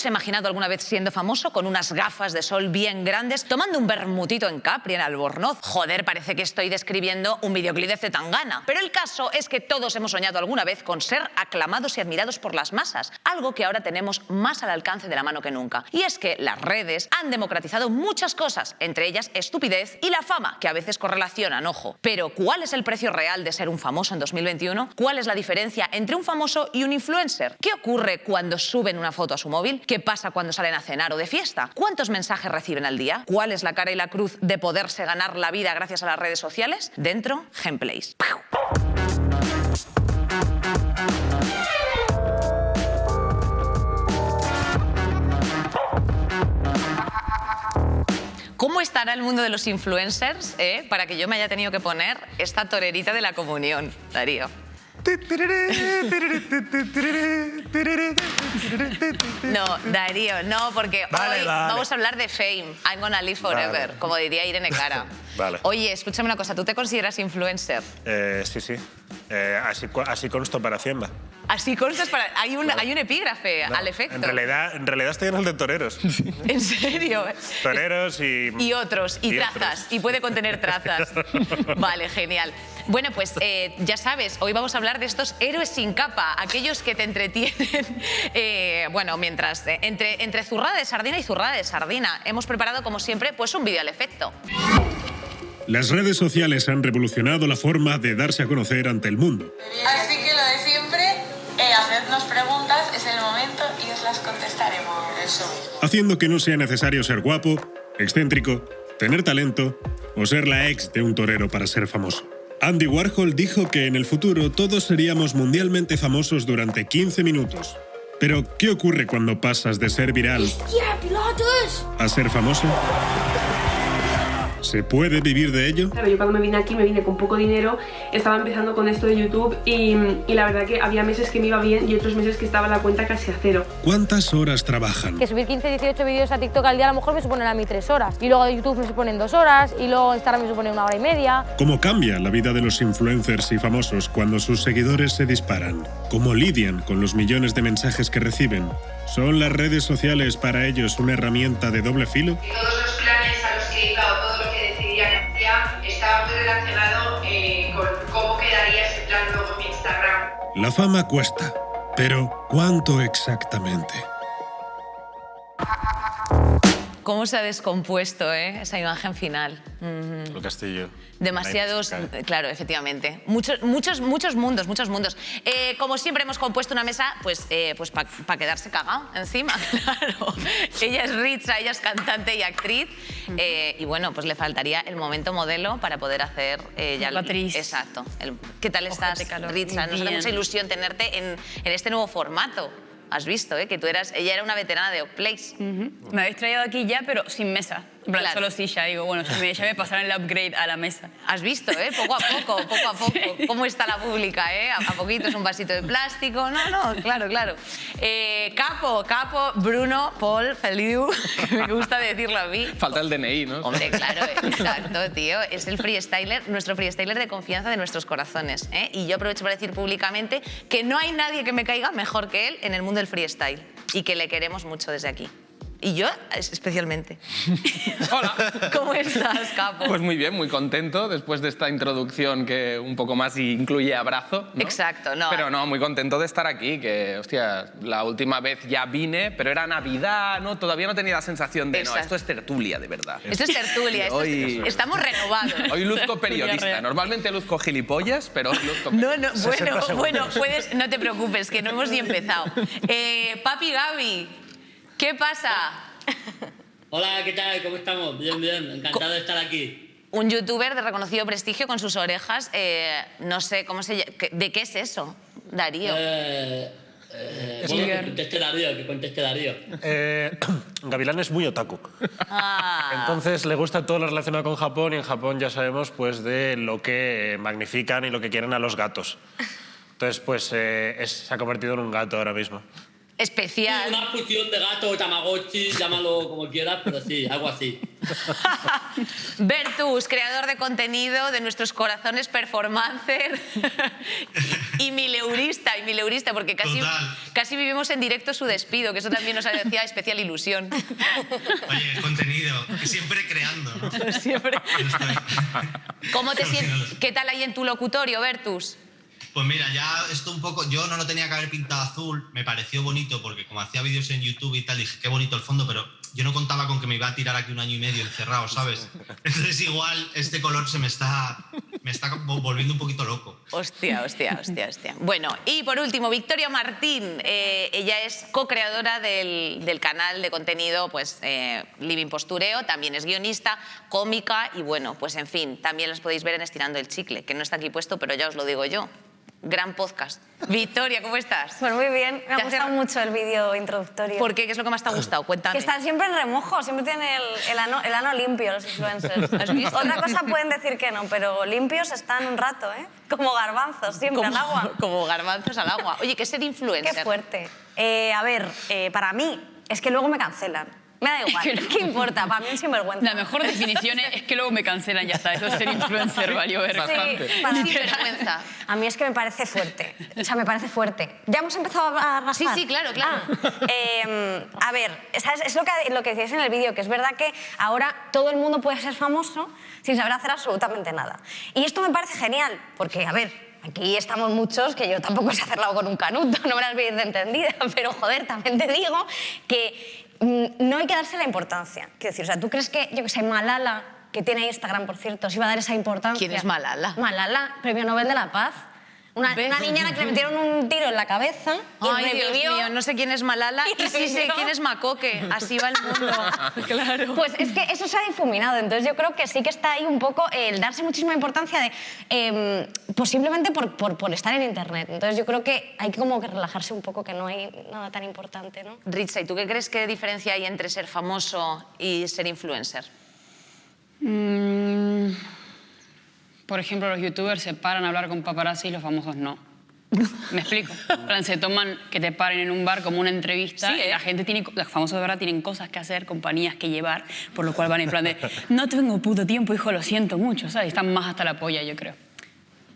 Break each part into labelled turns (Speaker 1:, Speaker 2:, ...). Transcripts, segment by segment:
Speaker 1: se ha imaginado alguna vez siendo famoso con unas gafas de sol bien grandes, tomando un vermutito en Capri, en Albornoz? Joder, parece que estoy describiendo un videoclip de Zetangana. Pero el caso es que todos hemos soñado alguna vez con ser aclamados y admirados por las masas, algo que ahora tenemos más al alcance de la mano que nunca. Y es que las redes han democratizado muchas cosas, entre ellas estupidez y la fama, que a veces correlacionan, ojo. Pero ¿cuál es el precio real de ser un famoso en 2021? ¿Cuál es la diferencia entre un famoso y un influencer? ¿Qué ocurre cuando suben una foto a su móvil? ¿Qué pasa cuando salen a cenar o de fiesta? ¿Cuántos mensajes reciben al día? ¿Cuál es la cara y la cruz de poderse ganar la vida gracias a las redes sociales? Dentro, Gameplays. ¿Cómo estará el mundo de los influencers para que yo me haya tenido que poner esta torerita de la comunión, Darío? No, Darío, no, porque hoy vamos a hablar de fame. I'm gonna live forever, como diría Irene Cara. Oye, escúchame una cosa, ¿tú te consideras influencer?
Speaker 2: Sí, sí. Así consto para Hacienda.
Speaker 1: Así constas para... Hay un epígrafe al efecto.
Speaker 2: En realidad estoy en el de toreros.
Speaker 1: ¿En serio?
Speaker 2: Toreros y...
Speaker 1: Y otros, y trazas, y puede contener trazas. Vale, genial. Bueno, pues ya sabes, hoy vamos a hablar de estos héroes sin capa, aquellos que te entretienen, bueno, mientras, entre zurrada de sardina y zurrada de sardina. Hemos preparado, como siempre, pues un vídeo al efecto.
Speaker 3: Las redes sociales han revolucionado la forma de darse a conocer ante el mundo.
Speaker 4: Así que lo de siempre, hacednos preguntas, es el momento y os las contestaremos. Eso mismo.
Speaker 3: Haciendo que no sea necesario ser guapo, excéntrico, tener talento o ser la ex de un torero para ser famoso. Andy Warhol dijo que en el futuro todos seríamos mundialmente famosos durante 15 minutos. Pero, ¿qué ocurre cuando pasas de ser viral a ser famoso? ¿Se puede vivir de ello?
Speaker 5: Claro, yo cuando me vine aquí, me vine con poco dinero, estaba empezando con esto de YouTube y la verdad que había meses que me iba bien y otros meses que estaba la cuenta casi a cero.
Speaker 3: ¿Cuántas horas trabajan?
Speaker 6: Que subir 15, 18 vídeos a TikTok al día a lo mejor me suponen a mí 3 horas. Y luego de YouTube me suponen 2 horas y luego Instagram me supone 1 hora y media.
Speaker 3: ¿Cómo cambia la vida de los influencers y famosos cuando sus seguidores se disparan? ¿Cómo lidian con los millones de mensajes que reciben? ¿Son las redes sociales para ellos una herramienta de doble filo?
Speaker 4: Todos los planes a los que iba o todo lo que decidían estaba muy relacionado con cómo quedaría ese plan luego en mi Instagram.
Speaker 3: La fama cuesta, pero ¿cuánto exactamente?
Speaker 1: ¿Cómo se ha descompuesto esa imagen final?
Speaker 2: El castillo.
Speaker 1: Demasiados, claro, efectivamente. Muchos mundos, muchos mundos. Como siempre hemos compuesto una mesa, pues para quedarse cagado encima, claro. Ella es Ritza, ella es cantante y actriz. Y bueno, pues le faltaría el momento modelo para poder hacer ya
Speaker 7: la actriz.
Speaker 1: Exacto. ¿Qué tal estás, Ritza? Nos hace mucha ilusión tenerte en este nuevo formato. Has visto, que tú ella era una veterana de Oakplace.
Speaker 7: Me habéis traído aquí ya, pero sin mesa. En plan, solo silla. Digo, bueno, ya me pasaron el upgrade a la mesa.
Speaker 1: Has visto, poco a poco, poco a poco. Sí. ¿Cómo está la pública, A poquito es un vasito de plástico. No, claro. Capo, Bruno, Paul, Feliu. Me gusta decirlo a mí.
Speaker 8: Falta el DNI, ¿no?
Speaker 1: Hombre, claro, exacto, tío. Es el freestyler, nuestro freestyler de confianza de nuestros corazones, Y yo aprovecho para decir públicamente que no hay nadie que me caiga mejor que él en el mundo del freestyle. Y que le queremos mucho desde aquí. Y yo especialmente.
Speaker 8: Hola.
Speaker 1: ¿Cómo estás, Capo?
Speaker 8: Pues muy bien, muy contento después de esta introducción que un poco más incluye abrazo, ¿no?
Speaker 1: Exacto, no.
Speaker 8: Pero no, muy contento de estar aquí, que, hostia, la última vez ya vine, pero era Navidad, ¿no? Todavía no tenía la sensación de,
Speaker 1: exacto.
Speaker 8: No, esto es tertulia, de verdad.
Speaker 1: Esto es tertulia, estamos renovados.
Speaker 8: Hoy luzco periodista, normalmente luzco gilipollas, pero hoy luzco
Speaker 1: periodista. Bueno, no te preocupes, que no hemos ni empezado. Papi Gaby, ¿qué pasa?
Speaker 9: Hola, ¿qué tal? ¿Cómo estamos? Bien, encantado de estar aquí.
Speaker 1: Un youtuber de reconocido prestigio con sus orejas, no sé cómo se llama. ¿De qué es eso, Darío?
Speaker 9: Bueno, que conteste Darío.
Speaker 2: Gavilán es muy otaku. Entonces le gusta todo lo relacionado con Japón y en Japón ya sabemos pues de lo que magnifican y lo que quieren a los gatos. Entonces pues se ha convertido en un gato ahora mismo.
Speaker 1: especial.
Speaker 9: Una fusión de gato o Tamagotchi, llámalo como quieras, pero sí, algo así.
Speaker 1: Bertus, creador de contenido de nuestros corazones performancer y mileurista, porque casi vivimos en directo su despido, que eso también nos hacía especial ilusión.
Speaker 10: Oye, el contenido, siempre creando, ¿no?
Speaker 1: Siempre. ¿Cómo te sientes? ¿Qué tal ahí en tu locutorio, Bertus?
Speaker 10: Pues mira, ya esto un poco, yo no lo tenía que haber pintado azul, me pareció bonito porque como hacía vídeos en YouTube y tal, dije, qué bonito el fondo, pero yo no contaba con que me iba a tirar aquí 1 año y medio encerrado, ¿sabes? Entonces igual este color me está volviendo un poquito loco.
Speaker 1: Hostia. Bueno, y por último, Victoria Martín. Ella es co-creadora del canal de contenido pues, Living Postureo, también es guionista, cómica y bueno, pues en fin, también las podéis ver en Estirando el Chicle, que no está aquí puesto, pero ya os lo digo yo. Gran podcast. Victoria, ¿cómo estás?
Speaker 11: Pues muy bien, me ha gustado mucho el vídeo introductorio.
Speaker 1: ¿Por qué? ¿Qué es lo que más te ha gustado? Cuéntame.
Speaker 11: Que están siempre en remojo, siempre tienen el ano limpio los influencers. ¿Has visto? Otra cosa pueden decir que no, pero limpios están un rato, ¿eh? Como garbanzos, siempre al agua.
Speaker 1: Como garbanzos al agua. Oye, ¿qué es ser influencer?
Speaker 11: Qué fuerte. A ver, para mí, es que luego me cancelan. Me da igual, ¿qué importa? Para mí es sinvergüenza.
Speaker 7: La mejor definición es que luego me cancelan, ya está. Eso es ser influencer, valió ver.
Speaker 11: Bastante. Sí, para mí vergüenza. A mí es que me parece fuerte. O sea, me parece fuerte. ¿Ya hemos empezado a raspar?
Speaker 1: Sí, claro.
Speaker 11: A ver, ¿sabes? Es lo que decías en el vídeo, que es verdad que ahora todo el mundo puede ser famoso sin saber hacer absolutamente nada. Y esto me parece genial, porque, a ver, aquí estamos muchos, que yo tampoco sé hacerlo con un canuto, no me las veis de entendida, pero joder, también te digo que no hay que darse la importancia. Quiero decir, o sea, ¿tú crees que, yo que sé, Malala, que tiene Instagram, por cierto, os iba a dar esa importancia?
Speaker 1: ¿Quién es Malala?
Speaker 11: Malala, Premio Nobel de la Paz. Una niña a la que le metieron un tiro en la cabeza y revivió.
Speaker 1: Dios mío, no sé quién es Malala y sí sé quién es Macoque. Así va el mundo. Claro.
Speaker 11: Pues es que eso se ha difuminado. Entonces yo creo que sí que está ahí un poco el darse muchísima importancia de posiblemente por estar en Internet. Entonces yo creo que hay como que relajarse un poco, que no hay nada tan importante, ¿no?
Speaker 1: Ritza, ¿y tú qué crees que diferencia hay entre ser famoso y ser influencer?
Speaker 7: Por ejemplo, los youtubers se paran a hablar con paparazzi y los famosos no. ¿Me explico? En plan, se toman que te paren en un bar como una entrevista. Sí, la gente tiene, los famosos de verdad tienen cosas que hacer, compañías que llevar, por lo cual van en plan de no tengo puto tiempo, hijo, lo siento mucho, ¿sabes? Están más hasta la polla, yo creo.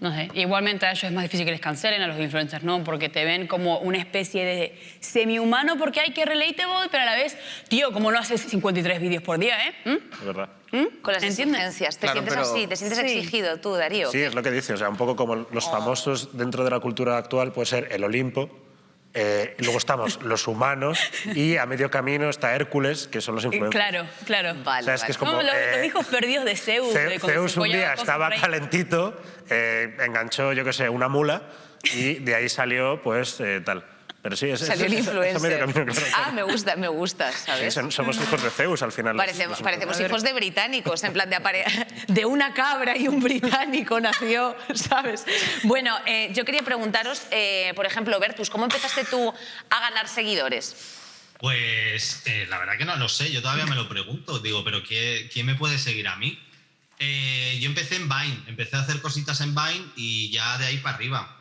Speaker 7: No sé, igualmente a ellos es más difícil que les cancelen, a los influencers no, porque te ven como una especie de semi-humano porque hay que relatable, pero a la vez, tío, como no haces 53 vídeos por día, ¿eh?
Speaker 2: Es verdad.
Speaker 1: Con las exigencias. ¿Te sientes así? ¿Te sientes exigido tú, Darío?
Speaker 2: Sí, es lo que dice. O sea, un poco como los famosos dentro de la cultura actual puede ser el Olimpo, luego estamos los humanos y a medio camino está Hércules, que son los influencers.
Speaker 7: Claro.
Speaker 2: Vale, o sea, es que es como,
Speaker 7: los hijos perdidos de Zeus.
Speaker 2: Zeus un día estaba calentito, enganchó, yo qué sé, una mula y de ahí salió, pues, tal. Pero sí,
Speaker 1: salió el influencer.
Speaker 2: Medio camino, claro.
Speaker 1: Ah, me gusta, ¿sabes?
Speaker 2: Sí, somos hijos de Zeus al final.
Speaker 1: Parecemos hijos de británicos, en plan de una cabra y un británico nació, ¿sabes? Bueno, yo quería preguntaros, por ejemplo, Bertus, ¿cómo empezaste tú a ganar seguidores?
Speaker 10: Pues la verdad que no lo sé, yo todavía me lo pregunto. Digo, ¿pero quién me puede seguir a mí? Yo empecé en Vine, empecé a hacer cositas en Vine y ya de ahí para arriba.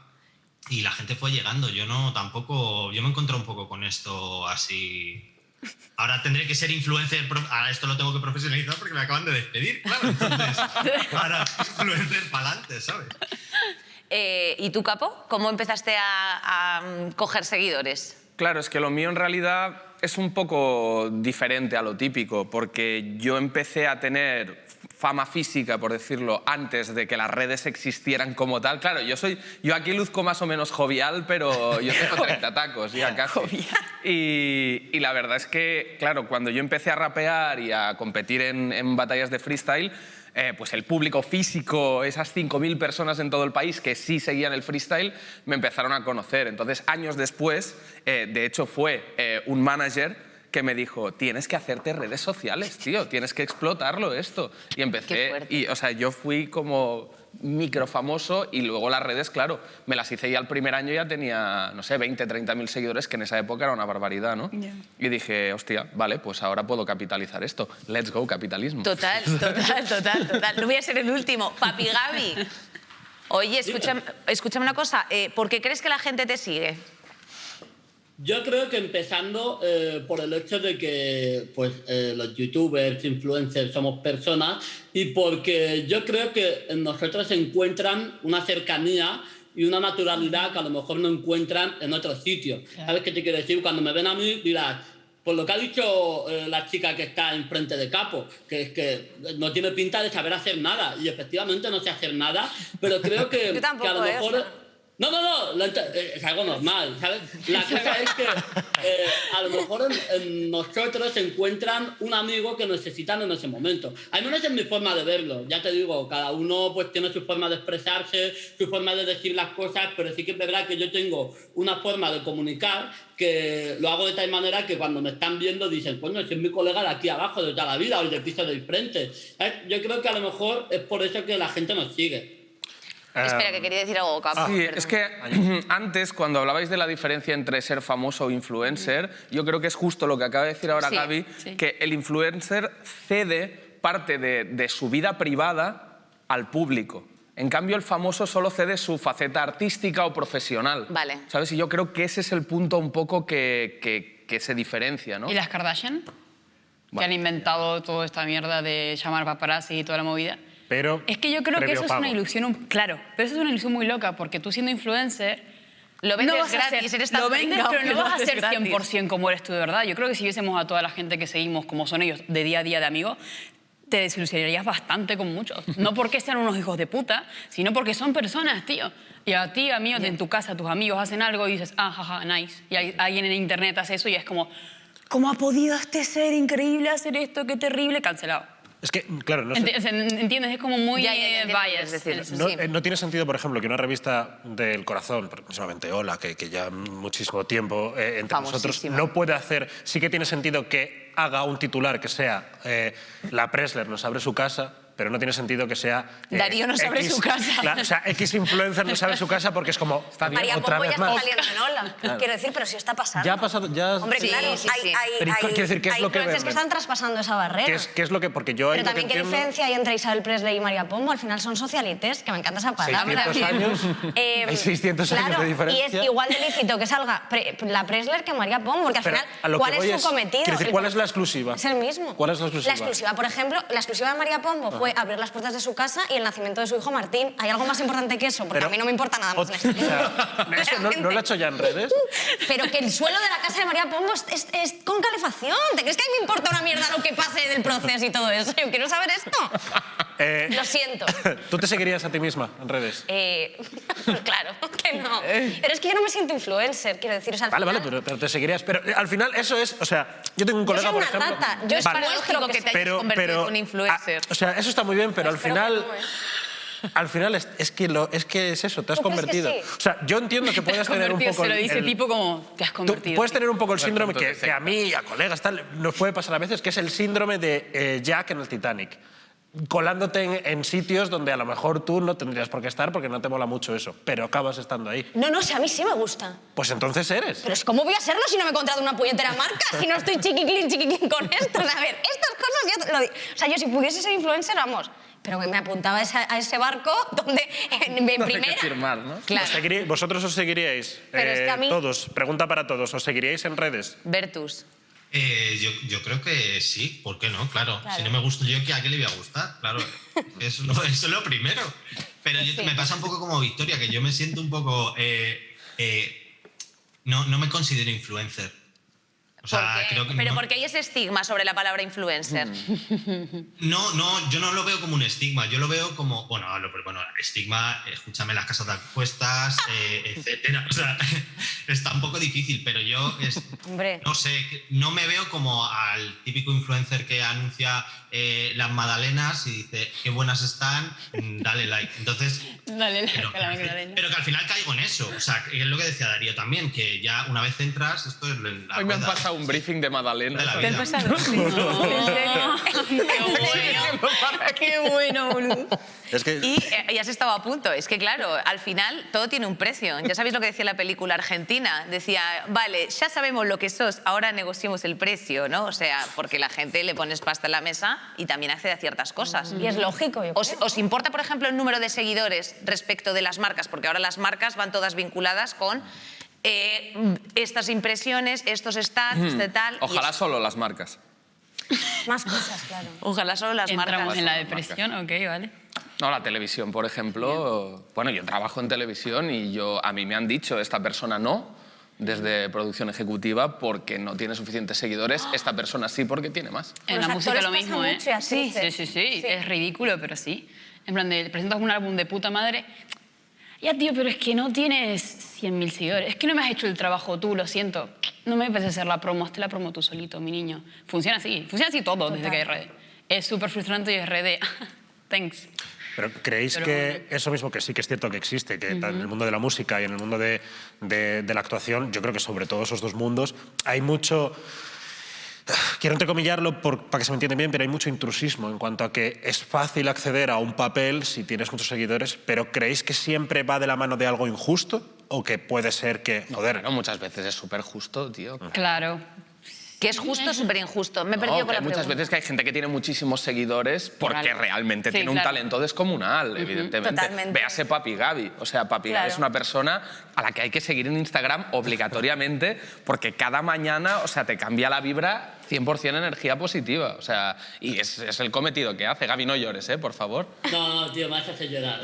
Speaker 10: Y la gente fue llegando, yo me encontré un poco con esto así. Ahora tendré que ser influencer, ahora esto lo tengo que profesionalizar porque me acaban de despedir, claro, entonces ahora influencer para adelante, ¿sabes?
Speaker 1: ¿Y tú, Capo? ¿Cómo empezaste a coger seguidores?
Speaker 8: Claro, es que lo mío en realidad es un poco diferente a lo típico, porque yo empecé a tener fama física, por decirlo, antes de que las redes existieran como tal. Claro, yo aquí luzco más o menos jovial, pero yo tengo 30 tacos, ya casi. Y la verdad es que, claro, cuando yo empecé a rapear y a competir en batallas de freestyle, pues el público físico, esas 5.000 personas en todo el país que sí seguían el freestyle, me empezaron a conocer. Entonces, años después, de hecho fue un manager que me dijo, tienes que hacerte redes sociales, tío, tienes que explotarlo esto. Y empecé, o sea, yo fui como microfamoso y luego las redes, claro, me las hice ya el primer año, ya tenía, no sé, 20, 30.000 seguidores, que en esa época era una barbaridad, ¿no? Yeah. Y dije, hostia, vale, pues ahora puedo capitalizar esto. Let's go, capitalismo.
Speaker 1: Total. No voy a ser el último. Papi Gaby. Oye, escúchame una cosa, ¿por qué crees que la gente te sigue?
Speaker 9: Yo creo que empezando por el hecho de que pues, los youtubers, influencers somos personas y porque yo creo que en nosotros se encuentran una cercanía y una naturalidad que a lo mejor no encuentran en otros sitios. ¿Sabes qué te quiero decir? Cuando me ven a mí dirás, por lo que ha dicho la chica que está enfrente de Capo, que es que no tiene pinta de saber hacer nada y efectivamente no sé hacer nada, pero creo que, que a lo mejor... No, es algo normal, ¿sabes? La cosa es que a lo mejor en nosotros se encuentran un amigo que necesitan en ese momento. Al menos es mi forma de verlo, ya te digo, cada uno pues tiene su forma de expresarse, su forma de decir las cosas, pero sí que es verdad que yo tengo una forma de comunicar que lo hago de tal manera que cuando me están viendo dicen, coño, si es mi colega de aquí abajo de toda la vida o el del piso del frente. ¿Sabes? Yo creo que a lo mejor es por eso que la gente nos sigue.
Speaker 1: Espera, que quería decir algo, Capo.
Speaker 8: Sí, es que antes, cuando hablabais de la diferencia entre ser famoso o influencer, yo creo que es justo lo que acaba de decir ahora Gaby, que el influencer cede parte de su vida privada al público. En cambio, el famoso solo cede su faceta artística o profesional.
Speaker 1: Vale.
Speaker 8: ¿Sabes? Y yo creo que ese es el punto un poco que se diferencia, ¿no?
Speaker 7: ¿Y las Kardashian? Bueno, que han inventado toda esta mierda de llamar paparazzi y toda la movida.
Speaker 2: Pero
Speaker 7: es que yo creo que eso es una ilusión, claro, pero eso es una ilusión muy loca, porque tú siendo influencer...
Speaker 1: Lo vendes gratis, eres tan
Speaker 7: lo vendes, pero no vas a ser
Speaker 1: gratis.
Speaker 7: 100% como eres tú de verdad. Yo creo que si viésemos a toda la gente que seguimos como son ellos de día a día de amigos, te desilusionarías bastante con muchos. No porque sean unos hijos de puta, sino porque son personas, tío. Y a ti, amigos, en tu casa, tus amigos hacen algo y dices, ah, jaja, nice. Y alguien en internet hace eso y es como, ¿cómo ha podido este ser increíble hacer esto? Qué terrible, cancelado.
Speaker 2: Es que, claro, no sé.
Speaker 7: ¿Entiendes? Es como muy bias.
Speaker 2: Es decir, no tiene sentido, por ejemplo, que una revista del corazón, precisamente Hola, que ya muchísimo tiempo entre nosotros, no puede hacer... Sí que tiene sentido que haga un titular que sea la Pressler nos abre su casa, pero no tiene sentido que sea...
Speaker 1: Darío nos abre su casa.
Speaker 2: O sea, X influencer nos abre su casa porque es como... Está bien,
Speaker 11: María
Speaker 2: otra
Speaker 11: Pombo
Speaker 2: vez
Speaker 11: ya
Speaker 2: más.
Speaker 11: está saliendo en Hola.
Speaker 2: Claro.
Speaker 11: Quiero decir, pero si está pasando.
Speaker 2: Ya ha pasado... Ya...
Speaker 11: Hombre,
Speaker 1: sí,
Speaker 11: claro,
Speaker 1: sí.
Speaker 11: hay
Speaker 2: quiero decir, ¿qué es lo que
Speaker 11: influencers que están traspasando esa barrera.
Speaker 2: ¿Qué es lo que...? Porque yo
Speaker 11: pero también, ¿qué diferencia hay entre Isabel Presley y María Pombo? Al final son socialites, que me encanta esa palabra.
Speaker 2: 600 años. Hay 600 años de diferencia.
Speaker 11: Y es igual de lícito que salga la Presley que María Pombo, porque al final, ¿cuál es su cometido?
Speaker 2: Quiero decir, ¿cuál es la exclusiva?
Speaker 11: Es el mismo.
Speaker 2: ¿Cuál es la exclusiva?
Speaker 11: La exclusiva, por ejemplo, la exclusiva de María Pombo fue abrir las puertas de su casa y el nacimiento de su hijo Martín. ¿Hay algo más importante que eso? Porque
Speaker 2: pero,
Speaker 11: a mí no me importa nada más.
Speaker 2: ¿Eso no lo ha hecho ya en redes?
Speaker 11: Pero que el suelo de la casa de María Pombo es con calefacción. ¿Te crees que a mí me importa una mierda lo que pase del proceso y todo eso? Yo quiero saber esto. Lo siento.
Speaker 2: ¿Tú te seguirías a ti misma en redes?
Speaker 11: Claro que no. Pero es que yo no me siento influencer, quiero decir. O sea,
Speaker 2: vale, pero te seguirías. Pero al final eso es... O sea, yo tengo un colega, por ejemplo...
Speaker 11: Yo es paradójico
Speaker 1: que te hayas convertido en un influencer.
Speaker 2: O sea, eso está muy bien, pero al final... Al final es que es eso, te has convertido. Sí. O sea, yo entiendo que puedas tener un poco...
Speaker 7: Se lo dice tipo como, te has convertido.
Speaker 2: Puedes tener un poco el síndrome que a mí, a colegas, tal, nos puede pasar a veces, que es el síndrome de Jack en el Titanic. Colándote en sitios donde a lo mejor tú no tendrías por qué estar porque no te mola mucho eso, pero acabas estando ahí.
Speaker 11: No, si a mí sí me gusta.
Speaker 2: Pues entonces eres.
Speaker 11: Pero ¿cómo voy a serlo si no me he contratado una puñetera marca? Si no estoy chiquiquín con esto. O sea, a ver, estas cosas o sea, yo si pudiese ser influencer, vamos... Pero me apuntaba a ese barco donde en primera...
Speaker 8: Hay que firmar, ¿no?
Speaker 11: Claro.
Speaker 2: ¿Vosotros os seguiríais?
Speaker 11: Pero es que a mí...
Speaker 2: Todos, pregunta para todos, ¿os seguiríais en redes?
Speaker 1: Bertus.
Speaker 10: Yo creo que sí, ¿por qué no? Claro. Si no me gusto yo, ¿a qué le voy a gustar? Claro, eso es lo primero. Pero me pasa un poco como Victoria, que yo me siento un poco... no me considero influencer. O sea, creo que
Speaker 1: pero porque hay ese estigma sobre la palabra influencer.
Speaker 10: No, yo no lo veo como un estigma, yo lo veo como, bueno, estigma, escúchame, las casas de apuestas, etcétera. O sea, está un poco difícil, pero yo, no sé, no me veo como al típico influencer que anuncia las magdalenas y dice, qué buenas están, dale like. Entonces,
Speaker 7: dale like a la magdalena.
Speaker 10: Pero que al final caigo en eso, o sea, es lo que decía Darío también, que ya una vez entras, esto es la
Speaker 8: Hoy me han pasado un briefing de magdalena.
Speaker 7: ¿Te han pasado? Qué bueno, boludo.
Speaker 2: Es que...
Speaker 1: Y ya has estado a punto. Es que, claro, al final todo tiene un precio. Ya sabéis lo que decía la película Argentina. Decía, vale, ya sabemos lo que sos, ahora negociemos el precio, ¿no? O sea, porque la gente le pones pasta en la mesa y también accede a ciertas cosas.
Speaker 11: Y es lógico, yo creo.
Speaker 1: ¿Os importa, por ejemplo, el número de seguidores respecto de las marcas? Porque ahora las marcas van todas vinculadas con estas impresiones, estos stats, este tal...
Speaker 8: Ojalá solo las marcas.
Speaker 11: Más cosas, claro.
Speaker 1: Ojalá solo las marcas.
Speaker 7: ¿Entramos en la depresión? Ok, vale.
Speaker 8: No, la televisión, por ejemplo. Bueno, yo trabajo en televisión y a mí me han dicho, esta persona no, desde producción ejecutiva, porque no tiene suficientes seguidores, esta persona sí porque tiene más.
Speaker 7: En la música lo mismo, ¿eh?
Speaker 11: Sí.
Speaker 7: Es ridículo, pero sí. En plan, te presentas un álbum de puta madre. Ya, tío, pero es que no tienes 100.000 seguidores. Es que no me has hecho el trabajo tú, lo siento. No me apetece hacer la promo, hazte la promo tú solito, mi niño. Funciona así todo desde que hay redes. Es súper frustrante y es red de... Thanks.
Speaker 2: Pero ¿creéis que eso mismo, que sí que es cierto que existe, que en el mundo de la música y en el mundo de la actuación, yo creo que sobre todo esos dos mundos, hay mucho... Quiero entrecomillarlo para que se me entienda bien, pero hay mucho intrusismo en cuanto a que es fácil acceder a un papel si tienes muchos seguidores, pero ¿creéis que siempre va de la mano de algo injusto? ¿O que puede ser que, joder...
Speaker 8: Bueno, muchas veces es súper justo, tío.
Speaker 7: Claro.
Speaker 1: Que es justo o súper injusto. Me he perdido con la pregunta.
Speaker 8: Muchas veces que hay gente que tiene muchísimos seguidores porque realmente tiene un talento descomunal, evidentemente.
Speaker 11: Totalmente.
Speaker 8: Véase Papi Gaby. O sea, Papi Gaby es una persona a la que hay que seguir en Instagram obligatoriamente porque cada mañana, o sea, te cambia la vibra 100% energía positiva. O sea, y es el cometido que hace. Gaby, no llores, por favor.
Speaker 9: No, tío, me hace llorar.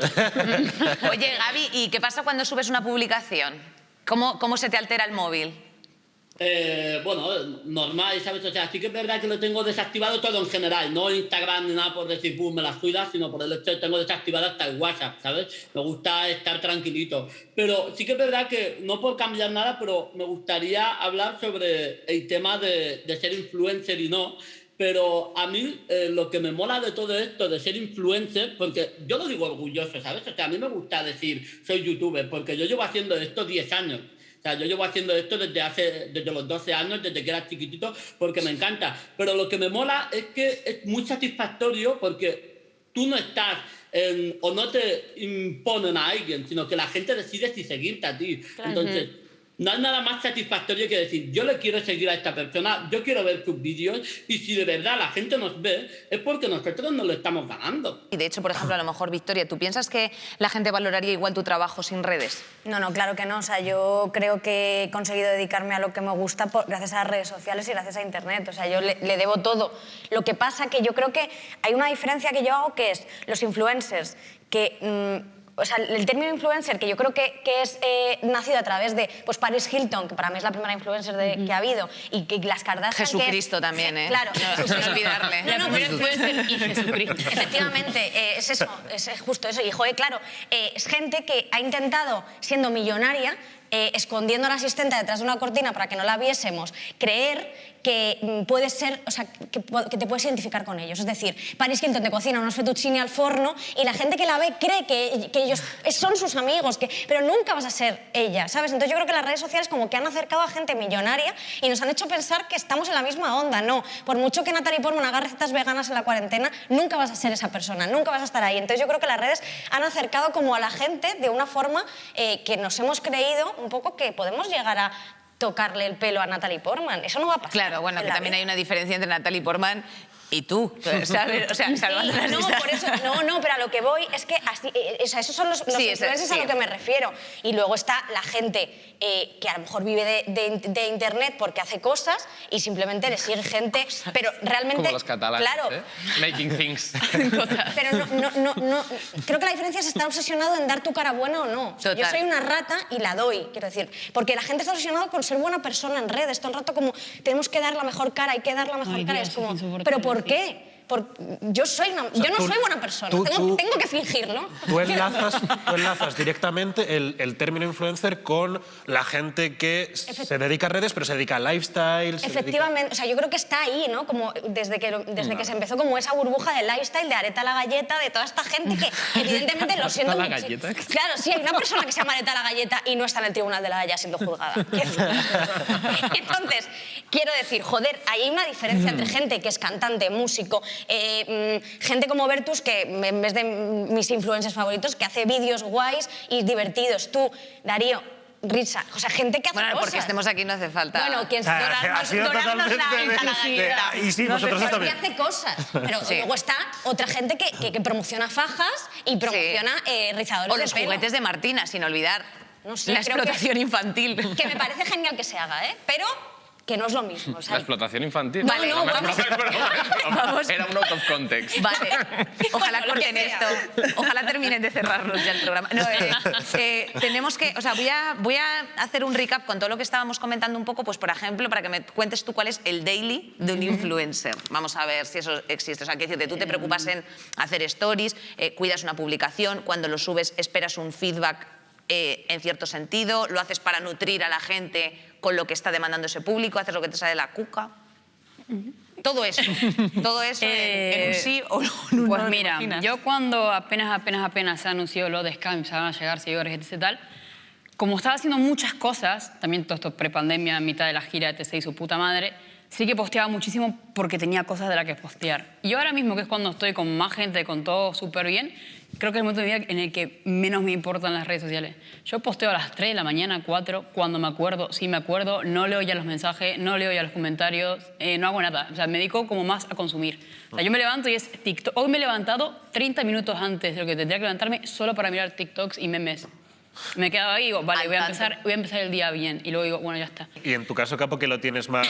Speaker 1: Oye, Gaby, ¿y qué pasa cuando subes una publicación? ¿Cómo se te altera el móvil?
Speaker 9: Bueno, normal, ¿sabes? O sea, sí que es verdad que lo tengo desactivado todo en general, no Instagram ni nada por decir, pum, me las cuidas, sino por el hecho de que tengo desactivado hasta el WhatsApp, ¿sabes? Me gusta estar tranquilito. Pero sí que es verdad que, no por cambiar nada, pero me gustaría hablar sobre el tema de ser influencer y no. Pero a mí lo que me mola de todo esto, de ser influencer, porque yo lo digo orgulloso, ¿sabes? O sea, a mí me gusta decir, soy youtuber, porque yo llevo haciendo esto 10 años. O sea, yo llevo haciendo esto desde los 12 años, desde que era chiquitito, porque me encanta. Pero lo que me mola es que es muy satisfactorio porque tú no estás o no te imponen a alguien, sino que la gente decide si seguirte a ti. Claro. Entonces, no hay nada más satisfactorio que decir, yo le quiero seguir a esta persona, yo quiero ver sus vídeos, y si de verdad la gente nos ve, es porque nosotros nos lo estamos ganando.
Speaker 1: Y de hecho, por ejemplo, a lo mejor, Victoria, ¿tú piensas que la gente valoraría igual tu trabajo sin redes?
Speaker 11: No, claro que no. O sea, yo creo que he conseguido dedicarme a lo que me gusta gracias a las redes sociales y gracias a Internet. O sea, yo le debo todo. Lo que pasa que yo creo que hay una diferencia que yo hago, que es los influencers que... O sea, el término influencer, que yo creo que es nacido a través de Paris Hilton, que para mí es la primera influencer que ha habido, y que las Kardashian...
Speaker 1: Jesucristo también, ¿eh?
Speaker 11: Claro.
Speaker 1: Sin olvidarle.
Speaker 11: No, pero influencer y Jesucristo. Efectivamente, es eso, es justo eso. Y, joder, claro, es gente que ha intentado, siendo millonaria, escondiendo a la asistente detrás de una cortina para que no la viésemos, creer que puedes ser, o sea, que te puedes identificar con ellos. Es decir, Paris Hilton te cocina unos fettuccini al forno y la gente que la ve cree que ellos son sus amigos, pero nunca vas a ser ella, ¿sabes? Entonces yo creo que las redes sociales como que han acercado a gente millonaria y nos han hecho pensar que estamos en la misma onda. No, por mucho que Natalie Portman haga recetas veganas en la cuarentena, nunca vas a ser esa persona, nunca vas a estar ahí. Entonces yo creo que las redes han acercado como a la gente de una forma que nos hemos creído un poco que podemos llegar a tocarle el pelo a Natalie Portman. Eso no va a pasar.
Speaker 1: Claro, bueno, que también hay una diferencia entre Natalie Portman y tú, ¿sabes? O sea, salvando las distancias.
Speaker 11: Por eso, no, pero a lo que voy es que así, esos son los influencers a lo que me refiero. Y luego está la gente que a lo mejor vive de Internet porque hace cosas y simplemente le sigue gente, pero realmente...
Speaker 8: Como los catalanes,
Speaker 11: claro,
Speaker 8: making things.
Speaker 11: Pero no, creo que la diferencia es estar obsesionado en dar tu cara buena o no.
Speaker 1: Total.
Speaker 11: Yo soy una rata y la doy, quiero decir. Porque la gente está obsesionada con ser buena persona en redes. Todo el rato como, tenemos que dar la mejor cara, hay que dar la mejor cara. Es como, ¿pero por qué? Yo no soy buena persona, tengo que fingirlo.
Speaker 2: Tú enlazas directamente el término influencer con la gente que se dedica a redes, pero se dedica a lifestyle.
Speaker 11: Efectivamente, o sea, yo creo que está ahí, ¿no? Como desde que se empezó como esa burbuja de lifestyle, de Areta la Galleta, de toda esta gente que evidentemente lo siento mucho. Claro, sí, hay una persona que se llama Areta la Galleta y no está en el Tribunal de la Haya siendo juzgada. Entonces, quiero decir, joder, ahí hay una diferencia entre gente que es cantante, músico, gente como Bertus, que en vez de mis influencers favoritos, que hace vídeos guays y divertidos. Tú, Darío, Risa, o sea, gente que hace cosas.
Speaker 1: Porque estemos aquí no hace falta...
Speaker 11: Bueno, quien dorarnos la
Speaker 2: y sí, nosotros también.
Speaker 11: Que hace cosas, pero luego está otra gente que promociona fajas y promociona rizadores
Speaker 1: o los
Speaker 11: de pelo.
Speaker 1: juguetes de Martina, sin olvidar.
Speaker 11: No sé,
Speaker 1: la explotación infantil.
Speaker 11: Que me parece genial que se haga, ¿eh? Pero que no es lo mismo. O sea,
Speaker 8: la explotación infantil.
Speaker 1: Vale,
Speaker 11: no,
Speaker 1: vamos.
Speaker 8: Era un out of context.
Speaker 1: Vale, ojalá corten esto. Ojalá terminen de cerrarnos ya el programa. No, tenemos que, o sea, voy a hacer un recap con todo lo que estábamos comentando un poco, pues por ejemplo, para que me cuentes tú cuál es el daily de un influencer. Vamos a ver si eso existe. O sea, que decirte, tú te preocupas en hacer stories, cuidas una publicación, cuando lo subes esperas un feedback en cierto sentido, lo haces para nutrir a la gente con lo que está demandando ese público, haces lo que te sale de la cuca. Todo eso en un sí o en un no.
Speaker 7: Pues mira, yo cuando apenas se anunció lo de Scam, empezaron a llegar seguidores, etc. tal, como estaba haciendo muchas cosas, también todo esto prepandemia, en mitad de la gira de TC y su puta madre, sí que posteaba muchísimo porque tenía cosas de las que postear. Y ahora mismo, que es cuando estoy con más gente, con todo súper bien, creo que es el momento de mi vida en el que menos me importan las redes sociales. Yo posteo a las 3 de la mañana, 4, cuando me acuerdo, si me acuerdo, no leo ya los mensajes, no leo ya los comentarios, no hago nada. O sea, me dedico como más a consumir. O sea, yo me levanto y es TikTok. Hoy me he levantado 30 minutos antes de lo que tendría que levantarme solo para mirar TikToks y memes. Me he quedado ahí y digo, vale, voy a empezar el día bien. Y luego digo, bueno, ya está.
Speaker 2: Y en tu caso, Capo, que lo tienes más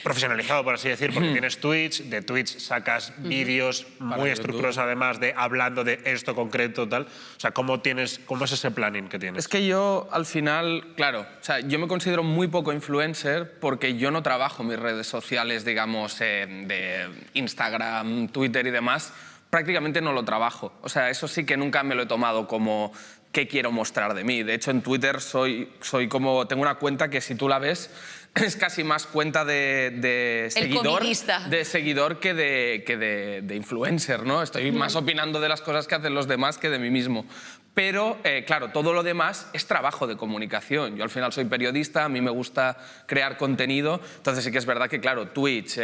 Speaker 2: profesionalizado, por así decir, porque tienes Twitch, de Twitch sacas vídeos muy estructurados, además de hablando de esto concreto, tal. O sea, ¿cómo es ese planning que tienes?
Speaker 8: Es que yo, al final, claro, o sea, yo me considero muy poco influencer porque yo no trabajo mis redes sociales, digamos, de Instagram, Twitter y demás. Prácticamente no lo trabajo. O sea, eso sí que nunca me lo he tomado como qué quiero mostrar de mí. De hecho, en Twitter soy como... Tengo una cuenta que, si tú la ves, es casi más cuenta de seguidor que de influencer, ¿no? Estoy más opinando de las cosas que hacen los demás que de mí mismo. Pero, claro, todo lo demás es trabajo de comunicación. Yo al final soy periodista, a mí me gusta crear contenido, entonces sí que es verdad que, claro, Twitch,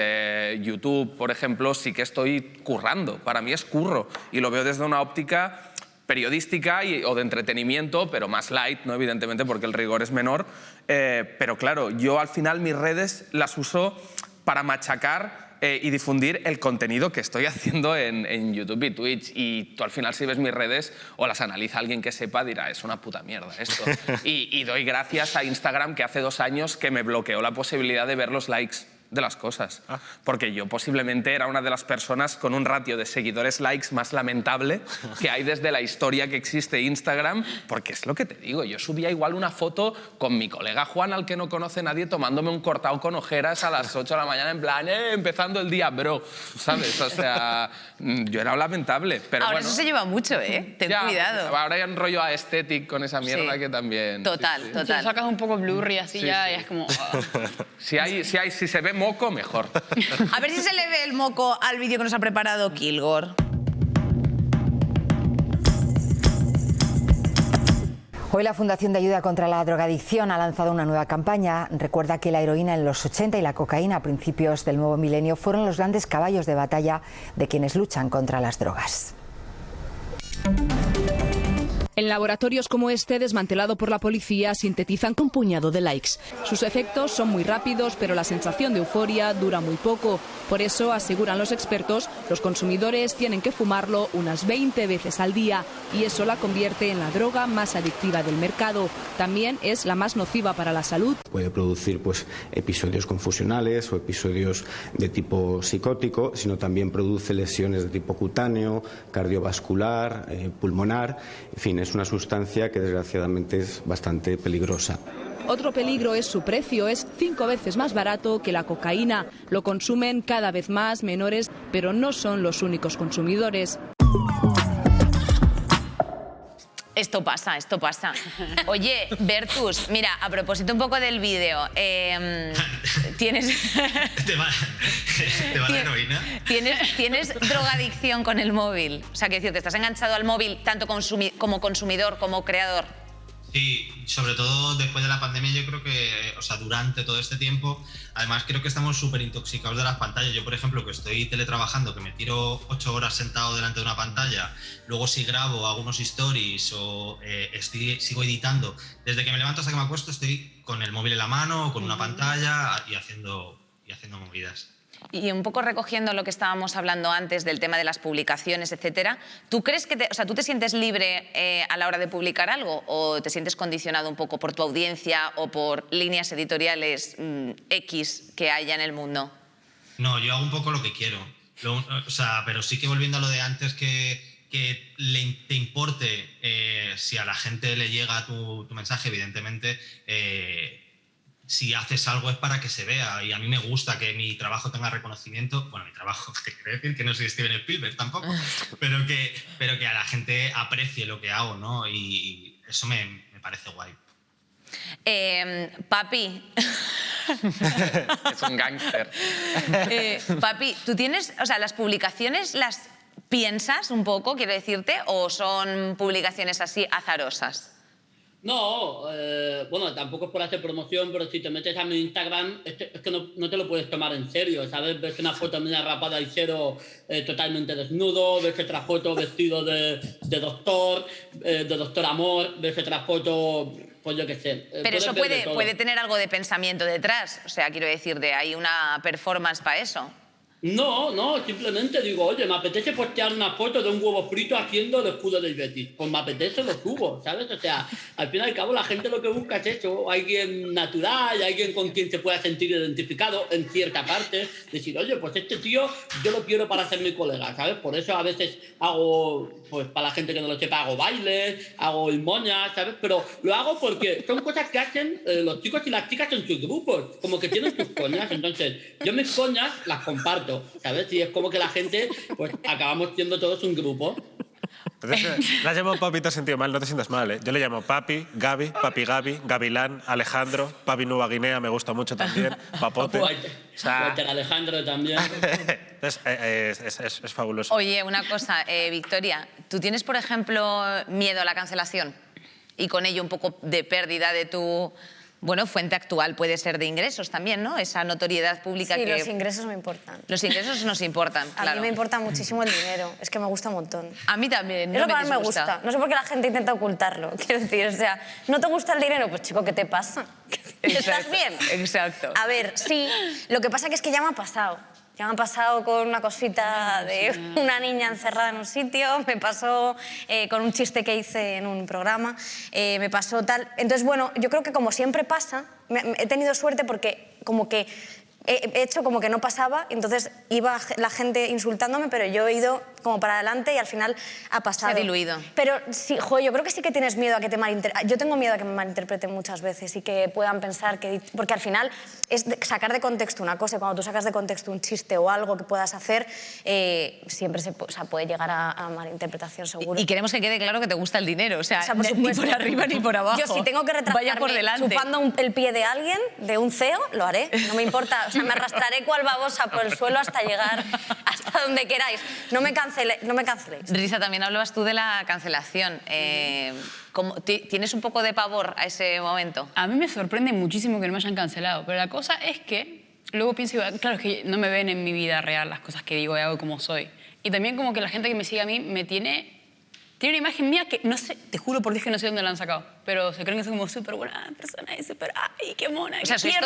Speaker 8: YouTube, por ejemplo, sí que estoy currando. Para mí es curro y lo veo desde una óptica periodística o de entretenimiento, pero más light, ¿no? Evidentemente, porque el rigor es menor. Pero claro, yo al final mis redes las uso para machacar y difundir el contenido que estoy haciendo en YouTube y Twitch. Y tú al final, si ves mis redes o las analiza alguien que sepa, dirá, es una puta mierda esto. y doy gracias a Instagram, que hace 2 años que me bloqueó la posibilidad de ver los likes de las cosas. Porque yo posiblemente era una de las personas con un ratio de seguidores likes más lamentable que hay desde la historia que existe Instagram, porque es lo que te digo, yo subía igual una foto con mi colega Juan, al que no conoce nadie, tomándome un cortado con ojeras a las 8 de la mañana, en plan, empezando el día, bro, ¿sabes? O sea, yo era lamentable, pero
Speaker 1: ahora
Speaker 8: bueno,
Speaker 1: eso se lleva mucho, ¿eh? Ten cuidado.
Speaker 8: Ahora ya enrollo a aesthetic con esa mierda que también...
Speaker 1: Total.
Speaker 7: Si lo sacas un poco blurry así y es como...
Speaker 8: Si se ve moco, mejor.
Speaker 1: A ver si se le ve el moco al vídeo que nos ha preparado Kilgore.
Speaker 12: Hoy la Fundación de Ayuda contra la Drogadicción ha lanzado una nueva campaña. Recuerda que la heroína en los 80 y la cocaína a principios del nuevo milenio fueron los grandes caballos de batalla de quienes luchan contra las drogas.
Speaker 13: En laboratorios como este, desmantelado por la policía, sintetizan un puñado de likes. Sus efectos son muy rápidos, pero la sensación de euforia dura muy poco. Por eso, aseguran los expertos, los consumidores tienen que fumarlo unas 20 veces al día, y eso la convierte en la droga más adictiva del mercado. También es la más nociva para la salud.
Speaker 14: Puede producir episodios confusionales o episodios de tipo psicótico, sino también produce lesiones de tipo cutáneo, cardiovascular, pulmonar, en fin, es una sustancia que desgraciadamente es bastante peligrosa.
Speaker 13: Otro peligro es su precio, es 5 veces más barato que la cocaína. Lo consumen cada vez más menores, pero no son los únicos consumidores.
Speaker 1: Esto pasa. Oye, Bertus, mira, a propósito un poco del vídeo, ¿tienes
Speaker 10: la heroína?
Speaker 1: ¿Tienes drogadicción con el móvil? O sea, que decir, ¿te estás enganchado al móvil tanto como consumidor, como creador?
Speaker 10: Sí, sobre todo después de la pandemia, yo creo que, o sea, durante todo este tiempo, además creo que estamos súper intoxicados de las pantallas. Yo, por ejemplo, que estoy teletrabajando, que me tiro 8 horas sentado delante de una pantalla, luego si grabo, hago unos stories o sigo editando, desde que me levanto hasta que me acuesto estoy con el móvil en la mano, con una pantalla y haciendo movidas.
Speaker 1: Y un poco recogiendo lo que estábamos hablando antes del tema de las publicaciones, etcétera, ¿tú crees que tú te sientes libre a la hora de publicar algo o te sientes condicionado un poco por tu audiencia o por líneas editoriales X que haya en el mundo?
Speaker 10: No, yo hago un poco lo que quiero. Pero sí que volviendo a lo de antes, que te importe si a la gente le llega tu mensaje, evidentemente. Si haces algo es para que se vea, y a mí me gusta que mi trabajo tenga reconocimiento. Bueno, mi trabajo, que quiere decir que no soy Steven Spielberg tampoco, pero que a la gente aprecie lo que hago, ¿no? Y eso me parece guay.
Speaker 1: Papi.
Speaker 8: Es un gángster.
Speaker 1: Papi, ¿tú tienes, las publicaciones las piensas un poco, quiero decirte, o son publicaciones así azarosas?
Speaker 9: No, bueno, tampoco es por hacer promoción, pero si te metes a mi Instagram, es que no te lo puedes tomar en serio, ¿sabes? Ves una foto mía rapada y cero, totalmente desnudo, ves otra foto vestido de doctor amor, ves otra foto, pues yo qué sé.
Speaker 1: Pero eso puede tener algo de pensamiento detrás, o sea, quiero decir, hay una performance para eso.
Speaker 9: No, simplemente digo, oye, me apetece postear una foto de un huevo frito haciendo el escudo del Betis. Pues me apetece, lo subo, ¿sabes? O sea, al fin y al cabo la gente lo que busca es eso, alguien natural, alguien con quien se pueda sentir identificado en cierta parte. Decir, oye, pues este tío yo lo quiero para ser mi colega, ¿sabes? Por eso a veces hago, pues para la gente que no lo sepa, hago bailes, hago moñas, ¿sabes? Pero lo hago porque son cosas que hacen los chicos y las chicas en sus grupos, como que tienen sus coñas. Entonces, yo mis coñas las comparto, ¿sabes? Y es como que la gente, pues acabamos siendo todos un grupo.
Speaker 2: Entonces, la llamo Papi, te has sentido mal, no te sientas mal, ¿eh? Yo le llamo Papi, Gaby, Gavilán, Alejandro, Papi Nueva Guinea, me gusta mucho también, Papote.
Speaker 9: Walter Alejandro también.
Speaker 2: Es fabuloso.
Speaker 1: Oye, una cosa, Victoria, ¿tú tienes, por ejemplo, miedo a la cancelación? Y con ello un poco de pérdida de tu... Bueno, fuente actual puede ser de ingresos también, ¿no? Esa notoriedad pública que...
Speaker 11: Sí, los ingresos me importan.
Speaker 1: Los ingresos nos importan, claro.
Speaker 11: A mí me importa muchísimo el dinero, es que me gusta un montón.
Speaker 1: A mí también,
Speaker 11: es lo que más me gusta. No sé por qué la gente intenta ocultarlo, quiero decir, o sea, ¿no te gusta el dinero? Pues chico, ¿qué te pasa? ¿Estás bien?
Speaker 1: Exacto.
Speaker 11: A ver, sí, lo que pasa es que ya me ha pasado. Ya me ha pasado con una cosita de una niña encerrada en un sitio, me pasó con un chiste que hice en un programa, me pasó tal... Entonces, bueno, yo creo que como siempre pasa, he tenido suerte porque como que he hecho como que no pasaba, entonces iba la gente insultándome, pero yo he ido como para adelante y al final ha pasado.
Speaker 1: Se ha diluido.
Speaker 11: Pero sí, yo creo que sí que tienes miedo a que te malinterpreten. Yo tengo miedo a que me malinterpreten muchas veces y que puedan pensar que... Porque al final es sacar de contexto una cosa, y cuando tú sacas de contexto un chiste o algo que puedas hacer, siempre puede llegar a malinterpretación, seguro.
Speaker 1: Y queremos que quede claro que te gusta el dinero, o sea ni por arriba ni por abajo.
Speaker 11: Yo si tengo que retratarme chupando el pie de alguien, de un CEO, lo haré. No me importa, o sea, me arrastraré cual babosa por el suelo hasta llegar hasta donde queráis. No me canceléis.
Speaker 1: Risa, también hablabas tú de la cancelación. ¿Tienes un poco de pavor a ese momento?
Speaker 7: A mí me sorprende muchísimo que no me hayan cancelado, pero la cosa es que luego pienso, claro, es que no me ven en mi vida real las cosas que digo y hago como soy. Y también como que la gente que me sigue a mí tiene una imagen mía que no sé, te juro por Dios que no sé dónde la han sacado, pero se creen que soy como súper buena persona y súper, ¡ay, qué mona!
Speaker 1: O sea, sois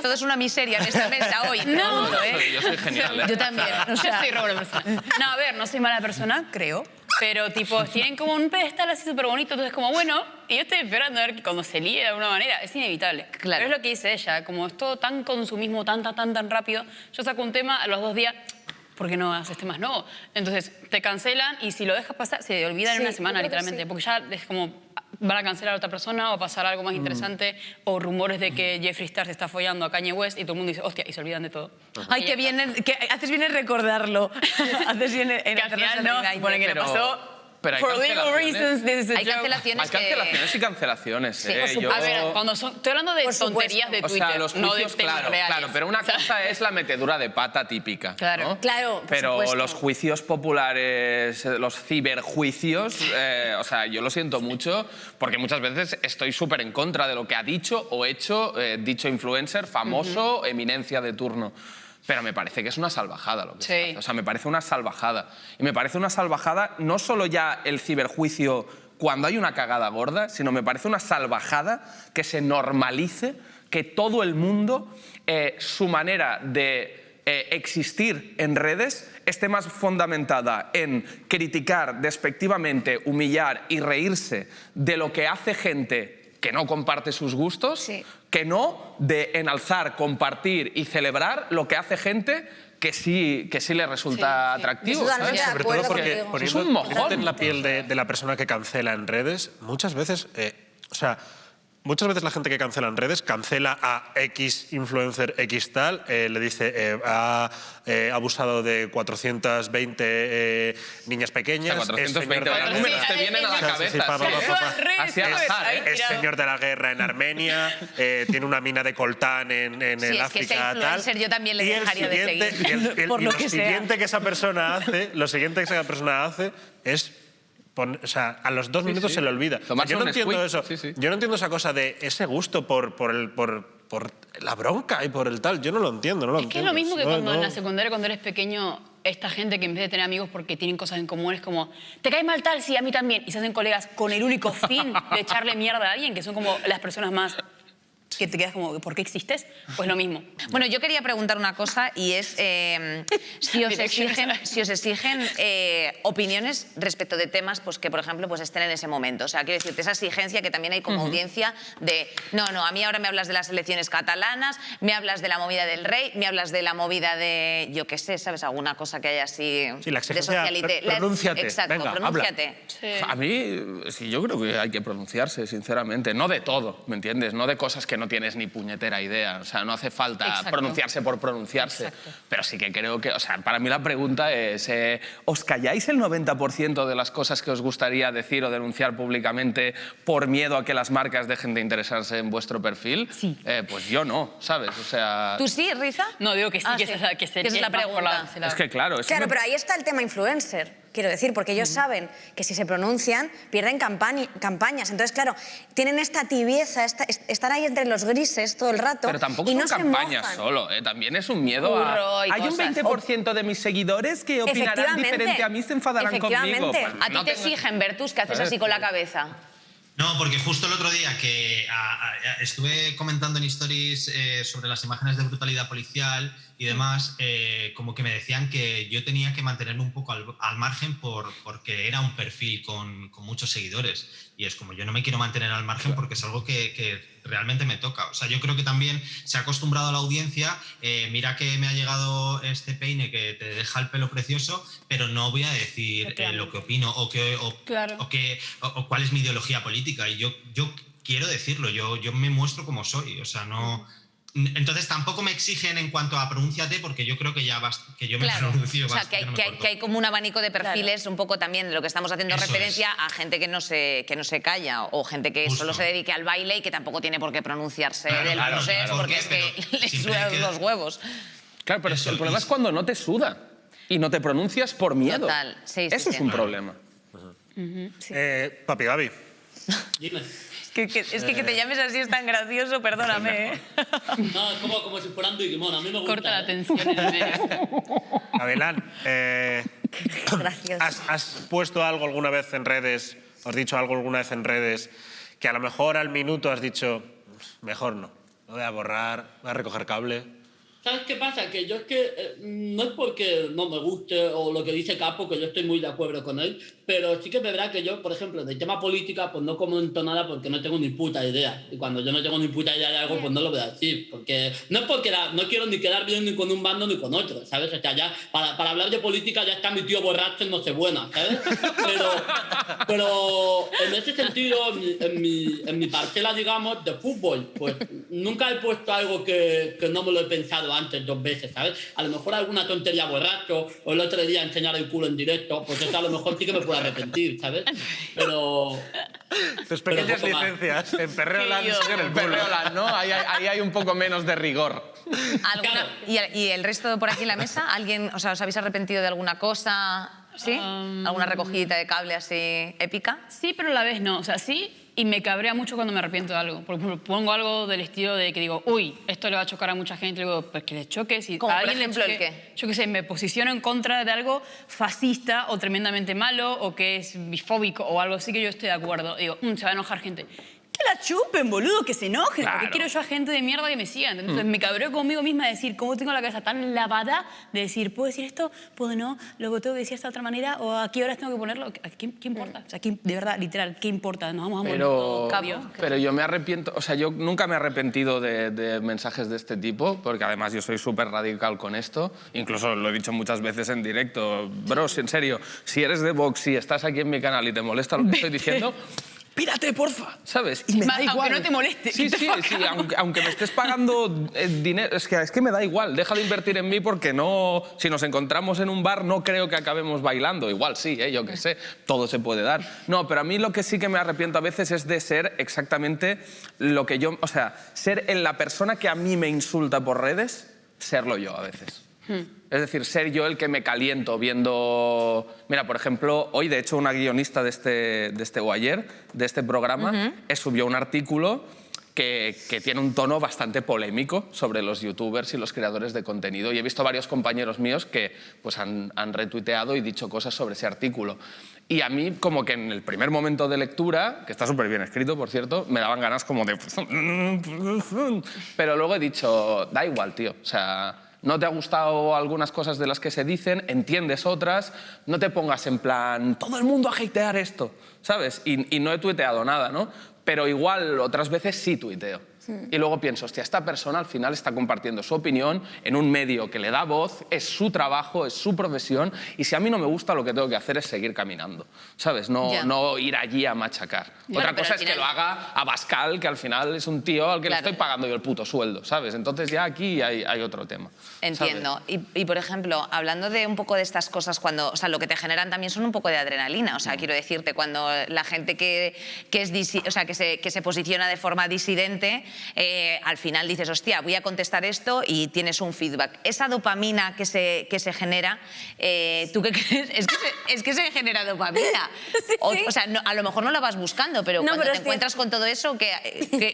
Speaker 1: todos una miseria en esta mesa hoy.
Speaker 7: No,
Speaker 8: yo soy genial.
Speaker 1: Yo también.
Speaker 7: O sea, yo soy re buena persona. No, a ver, no soy mala persona, creo, pero tipo, tienen como un pedestal así súper bonito, entonces como, bueno, y yo estoy esperando a ver que cuando se líe de alguna manera, es inevitable.
Speaker 1: Claro.
Speaker 7: Pero es lo que dice ella, como es todo tan consumismo, tan rápido, yo saco un tema a los 2 días, ¿por qué no haces temas nuevos? Entonces, te cancelan y si lo dejas pasar, se olvidan en una semana, literalmente. Sí. Porque ya es como, van a cancelar a otra persona o va a pasar algo más interesante o rumores de que Jeffree Star se está follando a Kanye West y todo el mundo dice, hostia, y se olvidan de todo.
Speaker 1: Ay, qué bien, haces bien en recordarlo. Haces bien en
Speaker 7: que al final no, bueno, que no pasó...
Speaker 8: Pero hay
Speaker 7: For legal reasons, this is a
Speaker 1: hay
Speaker 7: joke.
Speaker 1: cancelaciones
Speaker 8: y cancelaciones.
Speaker 1: Sí,
Speaker 7: A ver, cuando estoy hablando de tonterías de Twitter,
Speaker 8: o sea, los juicios,
Speaker 7: no de temas reales.
Speaker 8: Claro, pero una cosa es la metedura de pata típica.
Speaker 7: Claro,
Speaker 8: ¿no?
Speaker 11: Claro,
Speaker 8: pero los juicios populares, los ciberjuicios, o sea, yo lo siento mucho porque muchas veces estoy súper en contra de lo que ha dicho o hecho dicho influencer, famoso, eminencia de turno. Pero me parece que es una salvajada lo que se hace. O sea, me parece una salvajada. Y me parece una salvajada no solo ya el ciberjuicio cuando hay una cagada gorda, sino me parece una salvajada que se normalice, que todo el mundo, su manera de existir en redes esté más fundamentada en criticar despectivamente, humillar y reírse de lo que hace gente que no comparte sus gustos, que no de enalzar, compartir y celebrar lo que hace gente que sí le resulta atractivo.
Speaker 2: Sobre todo porque poniéndote en la piel de la persona que cancela en redes, muchas veces, muchas veces la gente que cancela en redes cancela a X influencer, X tal, le dice ha abusado de 420 niñas pequeñas.
Speaker 8: 420, los números te vienen a la cabeza.
Speaker 2: Es señor de la guerra en Armenia, tiene una mina de coltán en el África, tal.
Speaker 1: Yo también le dejaría de seguir.
Speaker 2: Lo siguiente que esa persona hace es... a los 2 minutos se le olvida. Yo no entiendo eso. Yo no entiendo esa cosa de ese gusto por la bronca y por el tal. Yo no lo entiendo.
Speaker 7: Es que es lo mismo que cuando en la secundaria, cuando eres pequeño, esta gente que en vez de tener amigos porque tienen cosas en común es como, ¿te cae mal tal? Sí, a mí también. Y se hacen colegas con el único fin de echarle mierda a alguien, que son como las personas más... que te quedas como, ¿por qué existes? Pues lo mismo.
Speaker 1: Bueno, yo quería preguntar una cosa y es si os exigen opiniones respecto de temas pues, que, por ejemplo, pues estén en ese momento. O sea, quiero decirte, esa exigencia que también hay como audiencia de, no, a mí ahora me hablas de las elecciones catalanas, me hablas de la movida del rey, me hablas de la movida de, yo qué sé, ¿sabes? Alguna cosa que haya así
Speaker 2: la exigencia,
Speaker 1: de socialité.
Speaker 2: Pronúnciate.
Speaker 1: Exacto,
Speaker 2: venga,
Speaker 1: pronúnciate.
Speaker 8: Sí. A mí, sí, yo creo que hay que pronunciarse, sinceramente. No de todo, ¿me entiendes? No de cosas que no tienes ni puñetera idea. O sea, no hace falta pronunciarse por pronunciarse. Exacto. Pero sí que creo que, o sea, para mí la pregunta es, ¿os calláis el 90% de las cosas que os gustaría decir o denunciar públicamente por miedo a que las marcas dejen de interesarse en vuestro perfil?
Speaker 7: Sí.
Speaker 8: Pues yo no, ¿sabes? O sea...
Speaker 1: ¿Tú sí, Riza?
Speaker 7: No, digo que sí, que
Speaker 1: esa es la pregunta.
Speaker 8: Es que claro...
Speaker 11: Claro, pero ahí está el tema influencer. Quiero decir, porque ellos saben que si se pronuncian, pierden campañas. Entonces, claro, tienen esta tibieza, están ahí entre los grises todo el rato.
Speaker 8: Pero tampoco
Speaker 11: y
Speaker 8: son
Speaker 11: no
Speaker 8: campañas solo, también es un miedo a... Hay un 20% de mis seguidores que opinarán diferente a mí, se enfadarán conmigo. Pues,
Speaker 1: ¿a ti te exigen, Bertus, que haces así con la cabeza?
Speaker 10: No, porque justo el otro día que estuve comentando en stories sobre las imágenes de brutalidad policial y demás, como que me decían que yo tenía que mantenerme un poco al margen porque era un perfil con muchos seguidores. Y es como, yo no me quiero mantener al margen porque es algo que realmente me toca. O sea, yo creo que también se ha acostumbrado a la audiencia, mira que me ha llegado este peine que te deja el pelo precioso, pero no voy a decir lo que opino o cuál es mi ideología política. Y yo quiero decirlo, yo me muestro como soy. O sea, no... Entonces tampoco me exigen en cuanto a pronúnciate porque yo creo que ya que yo me pronuncio.
Speaker 1: O sea, que hay como un abanico de perfiles un poco también de lo que estamos haciendo referencia a gente que no se calla o gente que solo se dedique al baile y que tampoco tiene por qué pronunciarse del proceso porque es que le sudan los huevos.
Speaker 8: Claro, pero el problema es cuando no te suda y no te pronuncias por miedo.
Speaker 1: Total,
Speaker 8: Eso es un problema.
Speaker 2: Papi Gaby.
Speaker 9: Dime.
Speaker 1: Es que te llames así es tan gracioso, perdóname.
Speaker 9: No, es como si fueran Digimon, a mí me gusta.
Speaker 7: Corta la tensión en el medio.
Speaker 2: Gavilán, ¿has puesto algo alguna vez en redes, has dicho algo alguna vez en redes, que a lo mejor al minuto has dicho, mejor no, lo voy a borrar, voy a recoger cable?
Speaker 9: ¿Sabes qué pasa? Que yo es que no es porque no me guste o lo que dice Capo, que yo estoy muy de acuerdo con él, pero sí que es verdad que yo, por ejemplo, del tema política, pues no comento nada porque no tengo ni puta idea. Y cuando yo no tengo ni puta idea de algo, pues no lo voy a decir. Porque no es porque no quiero ni quedar bien ni con un bando ni con otro, ¿sabes? O sea, ya para hablar de política ya está mi tío borracho en Nochebuena, ¿sabes? Pero en ese sentido, en mi parcela, digamos, de fútbol, pues nunca he puesto algo que no me lo he pensado antes 2 veces, ¿sabes? A lo mejor alguna tontería borracho o el otro día enseñar el culo en directo, pues eso a lo mejor sí que me puedo arrepentir, ¿sabes? Pero...
Speaker 2: Tus pequeñas licencias en Perreoland siguen el culo.
Speaker 8: Perreoland, ¿no? Ahí hay un poco menos de rigor.
Speaker 1: ¿Y el resto por aquí en la mesa? ¿Alguien, o sea, os habéis arrepentido de alguna cosa? ¿Sí? ¿Alguna recogidita de cable así épica?
Speaker 7: Sí, pero a la vez no. O sea, sí, y me cabrea mucho cuando me arrepiento de algo. Por ejemplo, pongo algo del estilo de que digo, uy, esto le va a chocar a mucha gente. Y digo, pues que le choque. Si
Speaker 1: ¿Cómo,
Speaker 7: a
Speaker 1: por
Speaker 7: alguien
Speaker 1: ejemplo,
Speaker 7: le choque,
Speaker 1: el qué?
Speaker 7: Yo qué sé, me posiciono en contra de algo fascista o tremendamente malo o que es bifóbico o algo así que yo estoy de acuerdo. Digo, se va a enojar gente. ¿Qué la chupen, boludo, que se enojen. Claro. Porque quiero yo a gente de mierda que me sigan. Entonces me cabreo conmigo misma de decir, ¿cómo tengo la cabeza tan lavada de decir, ¿puedo decir esto? ¿Puedo no? ¿Luego tengo que decir esta otra manera? ¿O a qué horas tengo que ponerlo? ¿Qué importa? O sea, de verdad, literal, ¿qué importa? Nos vamos a morir todo cabio.
Speaker 8: Pero yo me arrepiento, o sea, yo nunca me he arrepentido de mensajes de este tipo, porque además yo soy súper radical con esto. Incluso lo he dicho muchas veces en directo. Bros, en serio, si eres de Vox y estás aquí en mi canal y te molesta lo que estoy diciendo, pírate, porfa, ¿sabes? Y me da igual.
Speaker 7: Aunque no te moleste.
Speaker 8: Sí, aunque me estés pagando dinero, es que me da igual. Deja de invertir en mí porque no, si nos encontramos en un bar no creo que acabemos bailando. Igual sí, yo qué sé, todo se puede dar. No, pero a mí lo que sí que me arrepiento a veces es de ser exactamente lo que yo... O sea, ser en la persona que a mí me insulta por redes, serlo yo a veces. Es decir, ser yo el que me caliento viendo... Mira, por ejemplo, hoy, de hecho, una guionista o ayer, de este programa, subió un artículo que tiene un tono bastante polémico sobre los youtubers y los creadores de contenido. Y he visto varios compañeros míos que pues, han retuiteado y dicho cosas sobre ese artículo. Y a mí, como que en el primer momento de lectura, que está súper bien escrito, por cierto, me daban ganas como de... Pero luego he dicho, da igual, tío, o sea... No te ha gustado algunas cosas de las que se dicen, entiendes otras, no te pongas en plan, todo el mundo a hatear esto, ¿sabes? Y no he tuiteado nada, ¿no? Pero igual otras veces sí tuiteo. Y luego pienso, hostia, esta persona al final está compartiendo su opinión en un medio que le da voz, es su trabajo, es su profesión, y si a mí no me gusta, lo que tengo que hacer es seguir caminando, ¿sabes? No ir allí a machacar. Bueno, otra cosa es que lo haga Abascal, que al final es un tío al que le estoy pagando yo el puto sueldo, ¿sabes? Entonces ya aquí hay otro tema.
Speaker 1: Entiendo. Y por ejemplo, hablando de un poco de estas cosas, cuando, o sea, lo que te generan también son un poco de adrenalina. O sea, quiero decirte, cuando la gente que se posiciona de forma disidente, al final dices, hostia, voy a contestar esto y tienes un feedback. Esa dopamina que se genera, ¿tú qué crees? Es que se genera dopamina. Sí. O sea, a lo mejor no la vas buscando, pero cuando te encuentras con todo eso,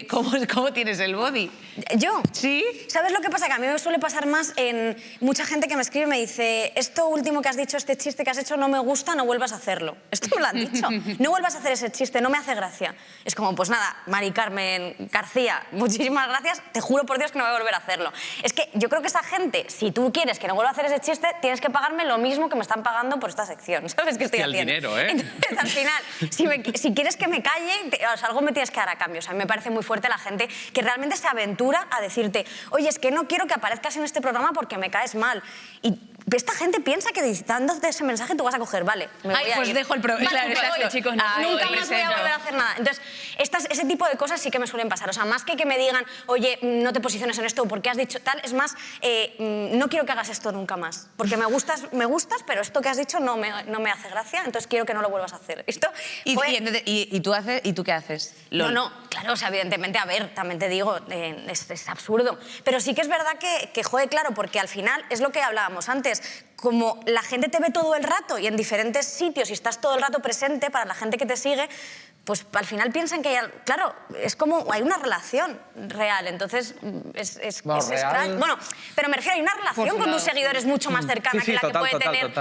Speaker 1: ¿cómo tienes el body?
Speaker 11: ¿Yo?
Speaker 1: ¿Sí?
Speaker 11: ¿Sabes lo que pasa? Que a mí me suele pasar más en mucha gente que me escribe y me dice, esto último que has dicho, este chiste que has hecho no me gusta, no vuelvas a hacerlo. Esto me lo han dicho. No vuelvas a hacer ese chiste, no me hace gracia. Es como, pues nada, Mari Carmen García, muchísimas gracias, te juro por Dios que no voy a volver a hacerlo. Es que yo creo que esa gente, si tú quieres que no vuelva a hacer ese chiste, tienes que pagarme lo mismo que me están pagando por esta sección. ¿Sabes qué estoy haciendo?
Speaker 8: El dinero, ¿eh?
Speaker 11: Entonces, al final, si quieres que me calle, algo me tienes que dar a cambio. O sea, a mí me parece muy fuerte la gente que realmente se aventura a decirte, oye, es que no quiero que aparezcas en este programa porque me caes mal. Y esta gente piensa que dándote ese mensaje tú vas a coger, vale, me voy a ir.
Speaker 1: Dejo el programa.
Speaker 11: Vale, claro, chicos, nunca más voy a volver a hacer nada. Entonces, ese tipo de cosas sí que me suelen pasar. O sea, más que me digan, oye, no te posiciones en esto porque has dicho tal, es más, no quiero que hagas esto nunca más. Porque me gustas, pero esto que has dicho no me hace gracia, entonces quiero que no lo vuelvas a hacer. Esto
Speaker 1: ¿Y tú qué haces?
Speaker 11: No, claro, o sea, evidentemente, a ver, también te digo, es absurdo. Pero sí que es verdad que jode, claro, porque al final es lo que hablábamos antes. Como la gente te ve todo el rato y en diferentes sitios y estás todo el rato presente para la gente que te sigue, pues al final piensan que, claro, es como hay una relación real, entonces es extraño. Bueno, pero me refiero, hay una relación con tus seguidores mucho más cercana que la que puede tener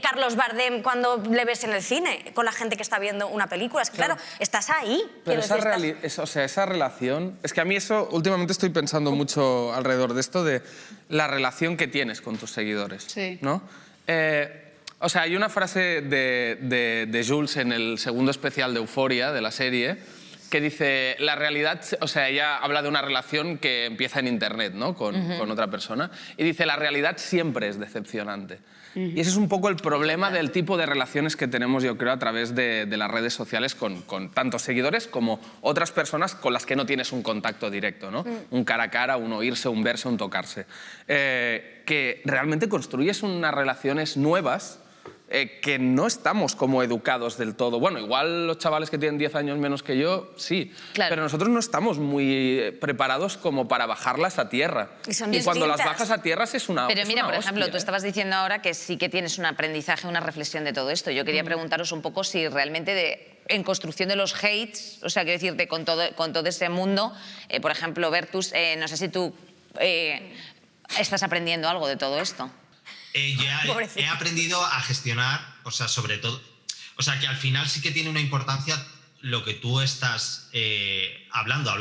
Speaker 11: Carlos Bardem cuando le ves en el cine, con la gente que está viendo una película. Es que, claro, estás ahí.
Speaker 8: Pero esa relación... Es que a mí eso, últimamente estoy pensando mucho alrededor de esto, de la relación que tienes con tus seguidores.
Speaker 7: Sí.
Speaker 8: ¿No? O sea, hay una frase de Jules en el segundo especial de Euphoria, de la serie, que dice, la realidad, o sea, ella habla de una relación que empieza en Internet, ¿no? Con otra persona, y dice, la realidad siempre es decepcionante. Y ese es un poco el problema del tipo de relaciones que tenemos, yo creo, a través de las redes sociales con tantos seguidores como otras personas con las que no tienes un contacto directo, ¿no? Un cara a cara, un oírse, un verse, un tocarse. Que realmente construyes unas relaciones nuevas que no estamos como educados del todo. Bueno, igual los chavales que tienen 10 años menos que yo, sí. Claro. Pero nosotros no estamos muy preparados como para bajarlas a tierra. Y cuando las bajas a tierra es una
Speaker 1: Pero mira, por ejemplo,
Speaker 8: hostia,
Speaker 1: tú estabas diciendo ahora que sí que tienes un aprendizaje, una reflexión de todo esto. Yo quería preguntaros un poco si realmente en construcción de los hates, o sea, quiero decirte, con todo ese mundo, por ejemplo, Bertus, no sé si tú estás aprendiendo algo de todo esto.
Speaker 10: He aprendido a gestionar, o sea, sobre todo, o sea, que al final sí que tiene una importancia lo que tú estás hablando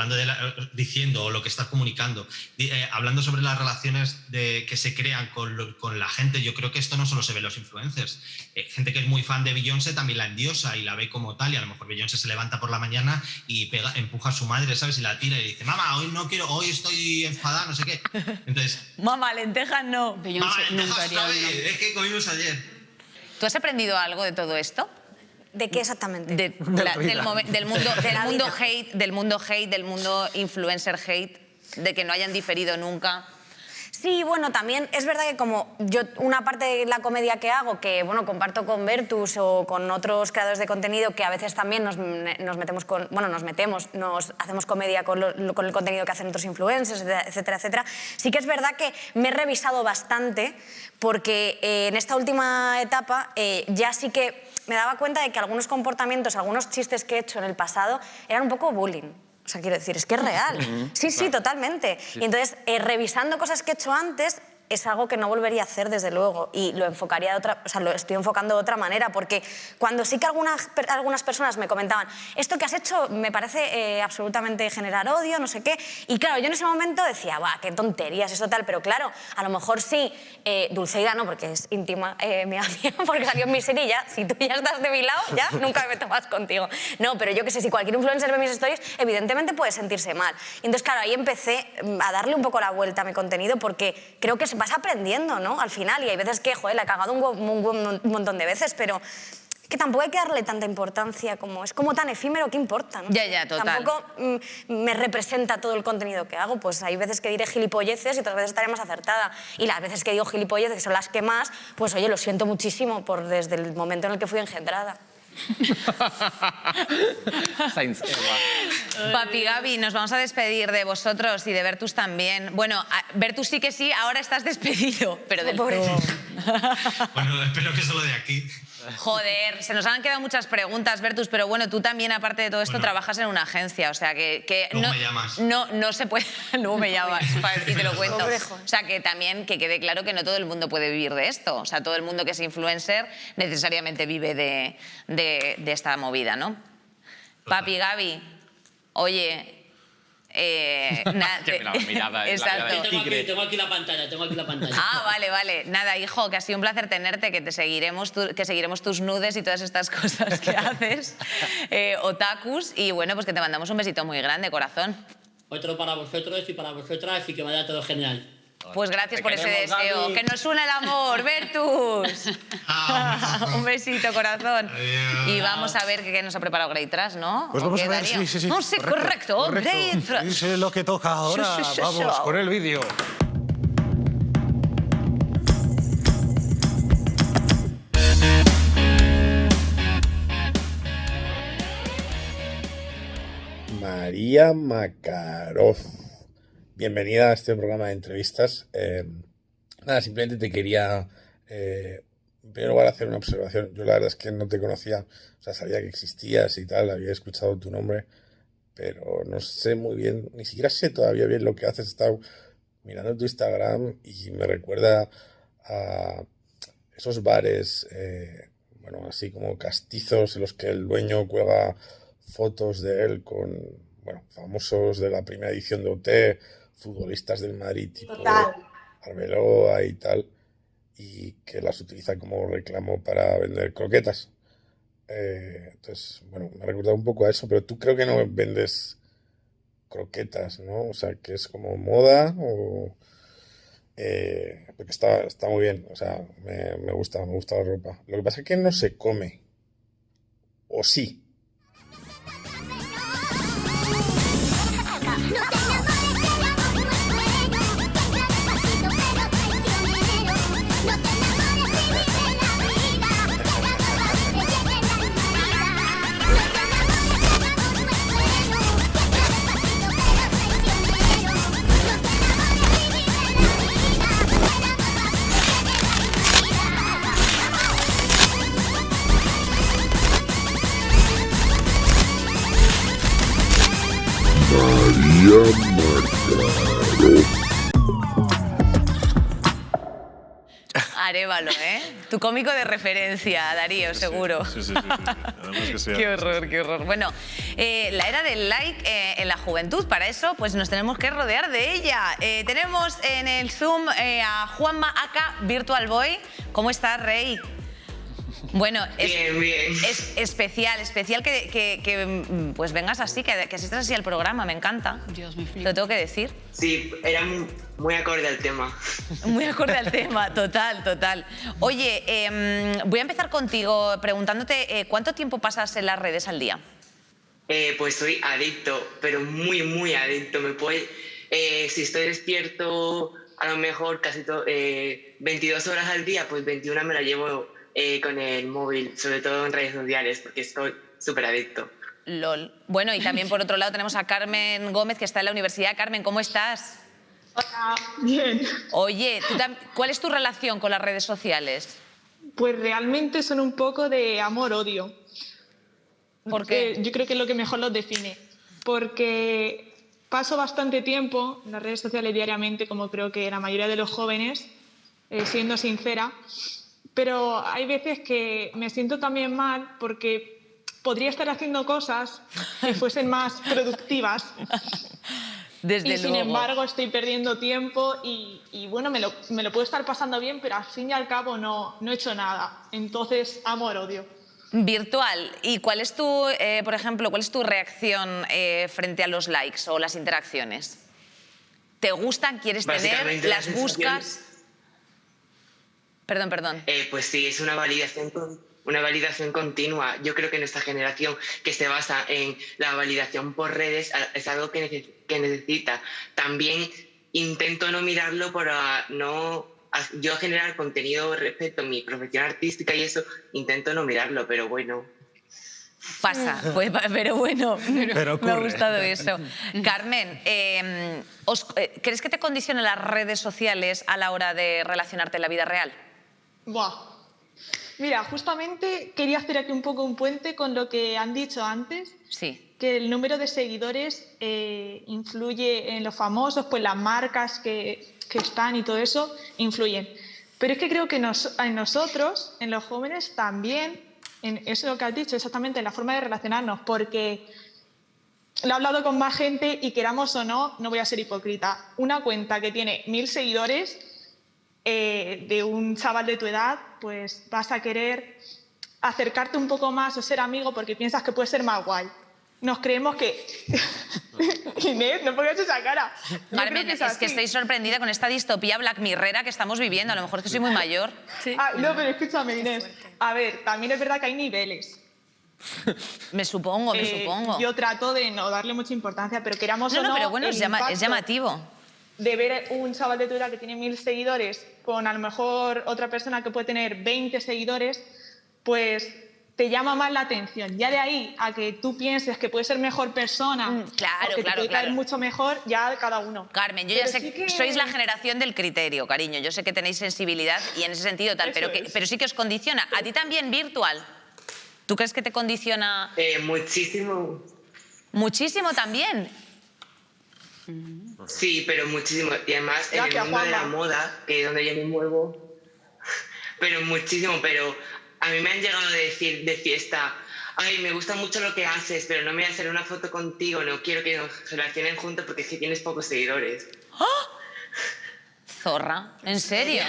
Speaker 10: diciendo o lo que estás comunicando, hablando sobre las relaciones que se crean con la gente. Yo creo que esto no solo se ve en los influencers. Gente que es muy fan de Beyoncé también la endiosa y la ve como tal, y a lo mejor Beyoncé se levanta por la mañana y empuja a su madre, ¿sabes? Y la tira y dice, mamá, hoy no quiero, hoy estoy enfadada, no sé qué. Entonces,
Speaker 1: mamá, lentejas no.
Speaker 10: Beyoncé nunca haría eso. Es que comimos ayer.
Speaker 1: ¿Tú has aprendido algo de todo esto?
Speaker 11: ¿De qué exactamente?
Speaker 1: Del mundo hate, del mundo influencer hate, de que no hayan diferido nunca.
Speaker 11: Sí, bueno, también es verdad que como yo, una parte de la comedia que hago, que bueno, comparto con Bertus o con otros creadores de contenido, que a veces también nos hacemos comedia con el contenido que hacen otros influencers, etcétera, etcétera. Sí que es verdad que me he revisado bastante, porque en esta última etapa ya sí que me daba cuenta de que algunos comportamientos, algunos chistes que he hecho en el pasado eran un poco bullying. O sea, quiero decir, es que es real. Sí, totalmente.
Speaker 15: Sí.
Speaker 11: Y entonces, revisando cosas que he hecho antes, es algo que no volvería a hacer, desde luego, y lo enfocaría de otra, o sea, lo estoy enfocando de otra manera, porque cuando sí que algunas personas me comentaban, esto que has hecho me parece absolutamente generar odio, no sé qué, y claro, yo en ese momento decía, va, qué tonterías, eso tal, pero claro, a lo mejor sí, Dulceida no, porque es íntima mi amiga, porque salió en mi serie, ya, si tú ya estás de mi lado, ya nunca me meto más contigo. No, pero yo qué sé, si cualquier influencer ve mis stories, evidentemente puede sentirse mal. Y entonces, claro, ahí empecé a darle un poco la vuelta a mi contenido, porque creo que vas aprendiendo, ¿no? Al final, y hay veces que, joder, la he cagado un montón de veces, pero que tampoco hay que darle tanta importancia, como es como tan efímero, ¿qué importa? ¿No?
Speaker 1: Ya, total.
Speaker 11: Tampoco me representa todo el contenido que hago, pues hay veces que diré gilipolleces y otras veces estaré más acertada. Y las veces que digo gilipolleces, que son las que más, pues oye, lo siento muchísimo desde el momento en el que fui engendrada.
Speaker 1: Papi Gaby, nos vamos a despedir de vosotros y de Bertus también. Bueno, Bertus sí que sí, ahora estás despedido, pero del todo.
Speaker 10: Bueno, espero que solo de aquí.
Speaker 1: Joder, se nos han quedado muchas preguntas, Bertus, pero bueno, tú también, aparte de todo esto, trabajas en una agencia, o sea que
Speaker 10: luego me llamas.
Speaker 1: No se puede, luego me llamas y te lo cuento. O sea que también que quede claro que no todo el mundo puede vivir de esto, o sea, todo el mundo que es influencer necesariamente vive de esta movida, ¿no? Papi Gaby, oye...
Speaker 9: Exacto. Tengo aquí la pantalla.
Speaker 1: Ah, vale. Nada, hijo, que ha sido un placer tenerte, que seguiremos tus nudes y todas estas cosas que haces, otakus, y bueno, pues que te mandamos un besito muy grande, corazón.
Speaker 9: Otro para vosotros y para vosotras, y que vaya todo genial.
Speaker 1: Pues gracias por ese deseo. ¡Que nos une el amor, Bertus! Un besito, corazón.
Speaker 10: Adiós.
Speaker 1: Y vamos a ver qué nos ha preparado Grey Trash, ¿no?
Speaker 16: Pues vamos a ver, sí.
Speaker 1: No, sí, correcto. Grey Trash.
Speaker 16: Sí, es lo que toca ahora.
Speaker 1: Sí.
Speaker 16: Vamos con el vídeo.
Speaker 17: María Makarov. Bienvenida a este programa de entrevistas. Nada, simplemente te quería, en primer lugar, hacer una observación. Yo la verdad es que no te conocía, o sea, sabía que existías y tal, había escuchado tu nombre, pero no sé muy bien, ni siquiera sé todavía bien lo que haces. He estado mirando tu Instagram y me recuerda a esos bares, bueno, así como castizos en los que el dueño cuelga fotos de él con, bueno, famosos de la primera edición de OT, futbolistas del Madrid tipo Arbeloa y tal, y que las utiliza como reclamo para vender croquetas. Entonces, bueno, me ha recordado un poco a eso, pero tú creo que no vendes croquetas, ¿no? O sea, que es como moda o... porque está muy bien, o sea, me gusta la ropa. Lo que pasa es que no se come. ¿O sí?
Speaker 1: Arévalo, ¿eh? Tu cómico de referencia, Darío, seguro.
Speaker 2: Sí. Además que sea.
Speaker 1: Qué horror, qué horror. Bueno, la era del like en la juventud, para eso pues nos tenemos que rodear de ella. Tenemos en el Zoom a Juanma aka Virtual Boy. ¿Cómo estás, Rey? Bueno, es especial que pues vengas así, que asistas así al programa, me encanta.
Speaker 7: Dios, me flipa.
Speaker 1: Lo tengo que decir.
Speaker 15: Sí, era muy acorde al tema.
Speaker 1: Muy acorde al tema, total. Oye, voy a empezar contigo preguntándote ¿cuánto tiempo pasas en las redes al día?
Speaker 15: Pues soy adicto, pero muy adicto. Si estoy despierto, a lo mejor casi 22 horas al día, pues 21 me la llevo con el móvil, sobre todo en redes sociales, porque estoy súper adicto.
Speaker 1: LOL. Bueno, y también por otro lado tenemos a Carmen Gómez, que está en la universidad. Carmen, ¿cómo estás?
Speaker 18: Hola, bien.
Speaker 1: Oye, ¿cuál es tu relación con las redes sociales?
Speaker 18: Pues realmente son un poco de amor-odio.
Speaker 1: ¿Por qué?
Speaker 18: Yo creo que es lo que mejor los define. Porque paso bastante tiempo en las redes sociales diariamente, como creo que la mayoría de los jóvenes, siendo sincera. Pero hay veces que me siento también mal porque podría estar haciendo cosas que fuesen más productivas.
Speaker 1: Desde
Speaker 18: sin embargo estoy perdiendo tiempo y bueno, me lo puedo estar pasando bien, pero al fin y al cabo no he hecho nada. Entonces, amor-odio.
Speaker 1: Virtual. ¿Y cuál es tu, por ejemplo, cuál es tu reacción frente a los likes o las interacciones? ¿Te gustan? ¿Quieres tener? ¿Las buscas? Perdón.
Speaker 15: Pues sí, es una validación continua. Yo creo que nuestra generación, que se basa en la validación por redes, es algo que necesita. También intento no mirarlo para no... Yo generar contenido respecto a mi profesión artística y eso, intento no mirarlo, pero bueno.
Speaker 1: Pasa, pues, pero bueno, me ha gustado eso. Carmen, ¿crees que te condicionan las redes sociales a la hora de relacionarte en la vida real?
Speaker 18: Buah. Mira, justamente quería hacer aquí un poco un puente con lo que han dicho antes.
Speaker 1: Sí.
Speaker 18: Que el número de seguidores influye en los famosos, pues las marcas que están y todo eso influyen. Pero es que creo que en nosotros, en los jóvenes, también, eso es lo que has dicho, exactamente, en la forma de relacionarnos, porque lo he hablado con más gente y queramos o no, no voy a ser hipócrita, una cuenta que tiene 1000 seguidores de un chaval de tu edad, pues vas a querer acercarte un poco más o ser amigo porque piensas que puedes ser más guay. Nos creemos que... Inés, no pongas esa cara.
Speaker 1: Carmen, es que estoy sorprendida con esta distopía Black Mirrera que estamos viviendo. A lo mejor es que soy muy mayor.
Speaker 18: Sí. No, pero escúchame, Inés. A ver, también es verdad que hay niveles.
Speaker 1: Me supongo.
Speaker 18: Yo trato de no darle mucha importancia, pero queramos o no...
Speaker 1: pero bueno, es llamativo.
Speaker 18: De ver un chaval de tu edad que tiene 1000 seguidores con a lo mejor otra persona que puede tener 20 seguidores, pues te llama más la atención. Ya de ahí a que tú pienses que puedes ser mejor persona, que te puede caer mucho mejor, ya cada uno.
Speaker 1: Carmen, yo ya sé que sois la generación del criterio, cariño. Yo sé que tenéis sensibilidad y en ese sentido tal, pero sí que os condiciona. ¿A ti también, Virtual? ¿Tú crees que te condiciona?
Speaker 15: Muchísimo.
Speaker 1: ¿Muchísimo también?
Speaker 15: Sí, pero muchísimo. Y además en el mundo de la moda, que es donde yo me muevo, pero muchísimo. Pero a mí me han llegado a decir de fiesta, ay, me gusta mucho lo que haces, pero no me voy a hacer una foto contigo, no quiero que nos relacionen juntos porque es que tienes pocos seguidores.
Speaker 1: ¡Oh! Zorra, ¿en serio?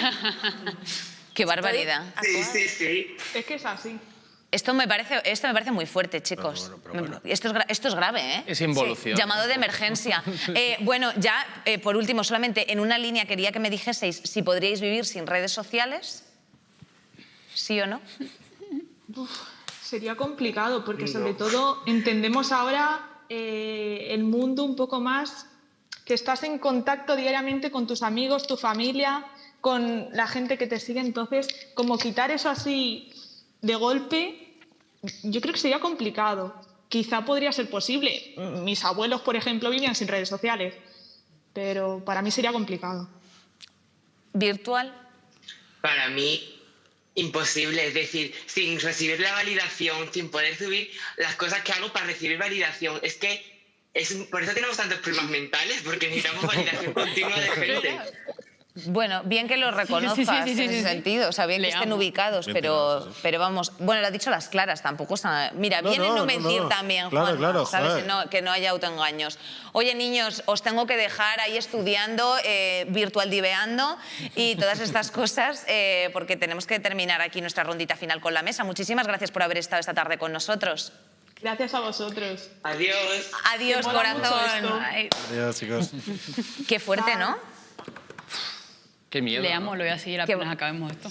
Speaker 1: Qué barbaridad.
Speaker 15: Sí.
Speaker 18: Es que es así.
Speaker 1: Esto me parece muy fuerte, chicos. Bueno. Esto es grave, ¿eh?
Speaker 8: Es involución.
Speaker 1: Sí, llamado de emergencia. Bueno, ya por último, solamente en una línea quería que me dijeseis si podríais vivir sin redes sociales. ¿Sí o no?
Speaker 18: Sería complicado porque sobre todo entendemos ahora el mundo un poco más, que estás en contacto diariamente con tus amigos, tu familia, con la gente que te sigue. Entonces, como quitar eso así de golpe, yo creo que sería complicado. Quizá podría ser posible. Mis abuelos, por ejemplo, vivían sin redes sociales, pero para mí sería complicado.
Speaker 1: ¿Virtual?
Speaker 15: Para mí, imposible. Es decir, sin recibir la validación, sin poder subir las cosas que hago para recibir validación. Es que por eso tenemos tantos problemas mentales, porque necesitamos validación continua de gente.
Speaker 1: Bueno, bien que lo reconozcas en ese sentido, o sea, bien que estén ubicados, pero vamos, bueno, lo ha dicho las claras, tampoco está... Mira, viene no mentir también, Juan, ¿sabes? Que no haya autoengaños. Oye, niños, os tengo que dejar ahí estudiando, virtual diveando y todas estas cosas, porque tenemos que terminar aquí nuestra rondita final con la mesa. Muchísimas gracias por haber estado esta tarde con nosotros.
Speaker 18: Gracias a vosotros.
Speaker 15: Adiós.
Speaker 1: Adiós, corazón.
Speaker 2: Adiós, chicos.
Speaker 1: Qué fuerte, ¿no?
Speaker 8: Qué miedo.
Speaker 7: Le amo, lo voy a seguir apenas acabemos esto.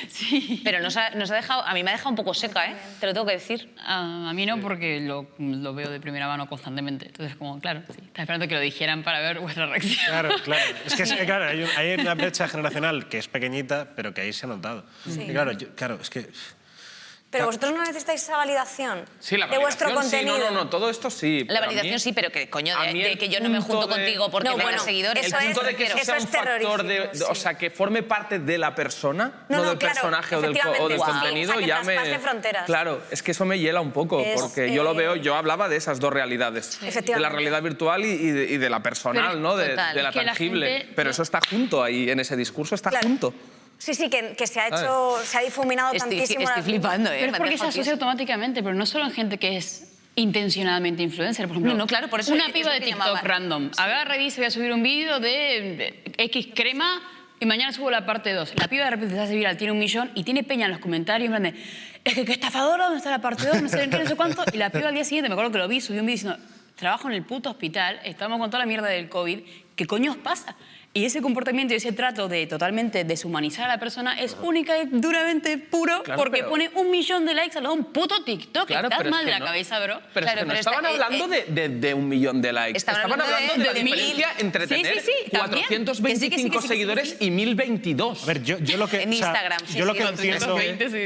Speaker 1: Sí. Pero nos ha dejado, a mí me ha dejado un poco seca, ¿eh? Te lo tengo que decir.
Speaker 7: A mí no, porque lo veo de primera mano constantemente. Entonces, como, claro, sí, estaba esperando que lo dijeran para ver vuestra reacción.
Speaker 2: Claro. Es que claro, hay una brecha generacional que es pequeñita, pero que ahí se ha notado.
Speaker 11: Sí.
Speaker 2: Y claro, es que...
Speaker 11: Pero vosotros no necesitáis esa validación
Speaker 8: Sí, la
Speaker 11: de vuestro
Speaker 8: validación,
Speaker 11: contenido.
Speaker 8: No, todo esto sí.
Speaker 1: La validación sí, pero que coño, de que yo no me junto contigo porque tengo seguidores.
Speaker 8: El punto de que eso sea un factor o sea, que forme parte de la persona, no del personaje o del contenido,
Speaker 11: o sea, que
Speaker 8: ya
Speaker 11: traspase fronteras.
Speaker 8: Claro, es que eso me hiela un poco, porque yo lo veo, yo hablaba de esas dos realidades, de la realidad virtual y de la personal, ¿no? De la tangible. Pero eso está junto ahí, en ese discurso está junto.
Speaker 11: Sí, que se ha hecho, se ha difuminado tantísimo.
Speaker 1: Estoy flipando, ¿eh?
Speaker 7: Pero es porque se asocia automáticamente, pero no solo en gente que es intencionadamente influencer. Por ejemplo,
Speaker 1: claro, por eso
Speaker 7: una piba de TikTok random agarra y dice, voy a subir un vídeo de X crema y mañana subo la parte 2. La piba de repente se hace viral, tiene 1 millón y tiene peña en los comentarios, en plan de, es que qué estafadora, ¿dónde está la parte 2? No sé qué, no sé cuánto. Y la piba al día siguiente, me acuerdo que lo vi, subió un vídeo diciendo, trabajo en el puto hospital, estamos con toda la mierda del COVID, ¿qué coño os pasa? Y ese comportamiento y ese trato de totalmente deshumanizar a la persona es única y duramente puro porque pone 1 millón de likes a un puto TikTok. Estás mal de la cabeza, bro.
Speaker 8: Pero es que no estaban hablando de 1 millón de likes. Estaban hablando de la diferencia entre tener 425 seguidores y 1022.
Speaker 2: A ver, yo lo que...
Speaker 1: En Instagram,
Speaker 2: yo lo que entiendo,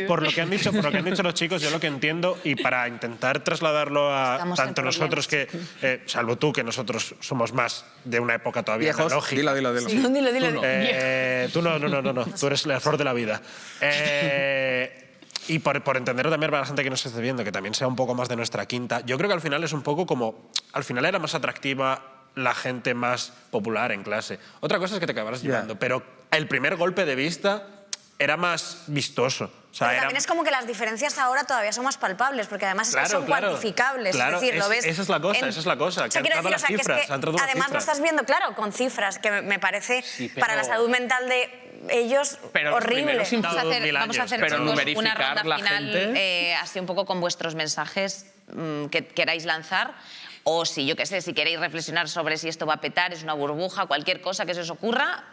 Speaker 2: por lo que han dicho los chicos, yo lo que entiendo, y para intentar trasladarlo a tanto nosotros que, salvo tú, que nosotros somos más de una época todavía analógica.
Speaker 8: Dilo.
Speaker 1: Sí. Dilo.
Speaker 2: Tú no. Tú eres la flor de la vida. Y por entenderlo también para la gente que nos esté viendo, que también sea un poco más de nuestra quinta, yo creo que al final es un poco como... Al final era más atractiva la gente más popular en clase. Otra cosa es que te acabarás llevando, pero el primer golpe de vista era más vistoso. O sea,
Speaker 11: pero también es como que las diferencias ahora todavía son más palpables, porque además es que son cuantificables.
Speaker 2: Claro,
Speaker 11: es decir, lo ves.
Speaker 2: Esa es la cosa, que han entrado las cifras.
Speaker 11: Además lo estás viendo, claro, con cifras, que me parece para la salud mental de ellos horrible.
Speaker 1: Vamos a hacer una ronda final así un poco con vuestros mensajes que queráis lanzar. O si, yo qué sé, si queréis reflexionar sobre si esto va a petar, es una burbuja, cualquier cosa que se os ocurra,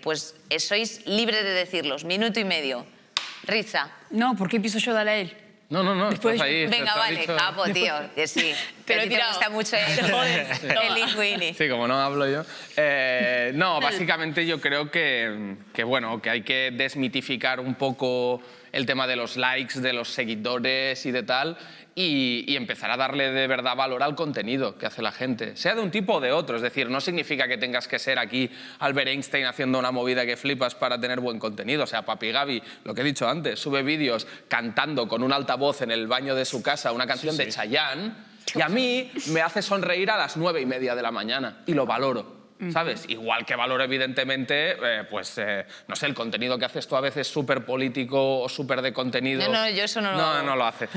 Speaker 1: pues sois libres de decirlos. 1 minuto y medio. Riza.
Speaker 7: No, ¿por qué empiezo yo? Dale a él.
Speaker 8: No.
Speaker 7: Después,
Speaker 8: ahí,
Speaker 1: venga, vale, capo, tío. Que sí.
Speaker 7: Pero
Speaker 1: te gusta mucho el linguini.
Speaker 8: Sí, como no hablo yo. No, básicamente yo creo que hay que desmitificar un poco el tema de los likes, de los seguidores y de tal, y empezar a darle de verdad valor al contenido que hace la gente, sea de un tipo o de otro. Es decir, no significa que tengas que ser aquí Albert Einstein haciendo una movida que flipas para tener buen contenido. O sea, Papi Gaby, lo que he dicho antes, sube vídeos cantando con un altavoz en el baño de su casa una canción de Chayanne, y a mí me hace sonreír a las 9:30 de la mañana, y lo valoro. ¿Sabes? Igual que valoro, evidentemente, no sé, el contenido que haces tú a veces súper político o súper de contenido.
Speaker 1: No, yo eso no lo hago.
Speaker 8: No lo hace.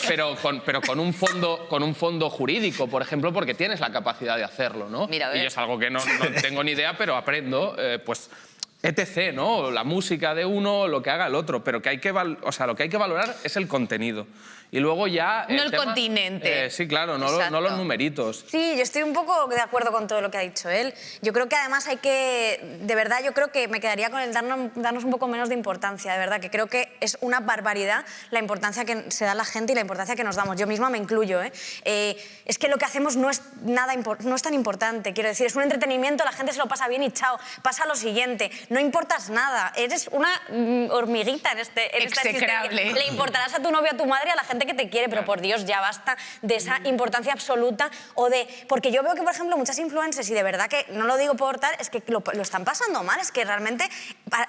Speaker 8: Pero con un fondo jurídico, por ejemplo, porque tienes la capacidad de hacerlo, ¿no?
Speaker 1: Mira,
Speaker 8: y yo es algo que no tengo ni idea, pero aprendo, pues... etc., ¿no? La música de uno, lo que haga el otro, pero que lo que hay que valorar es el contenido. Y luego ya...
Speaker 1: No el continente.
Speaker 8: Sí, claro, no los numeritos.
Speaker 11: Sí, yo estoy un poco de acuerdo con todo lo que ha dicho él. Yo creo que además hay que... De verdad, yo creo que me quedaría con el darnos un poco menos de importancia, de verdad, que creo que es una barbaridad la importancia que se da a la gente y la importancia que nos damos. Yo misma me incluyo, ¿eh? Es que lo que hacemos no es tan importante, quiero decir, es un entretenimiento, la gente se lo pasa bien y chao, pasa a lo siguiente. No importas nada, eres una hormiguita en esta
Speaker 1: execrable.
Speaker 11: Le importarás a tu novio, a tu madre, a la gente que te quiere, pero por Dios, ya basta de esa importancia absoluta porque yo veo que, por ejemplo, muchas influencers, y de verdad que no lo digo por tal, es que lo están pasando mal, es que realmente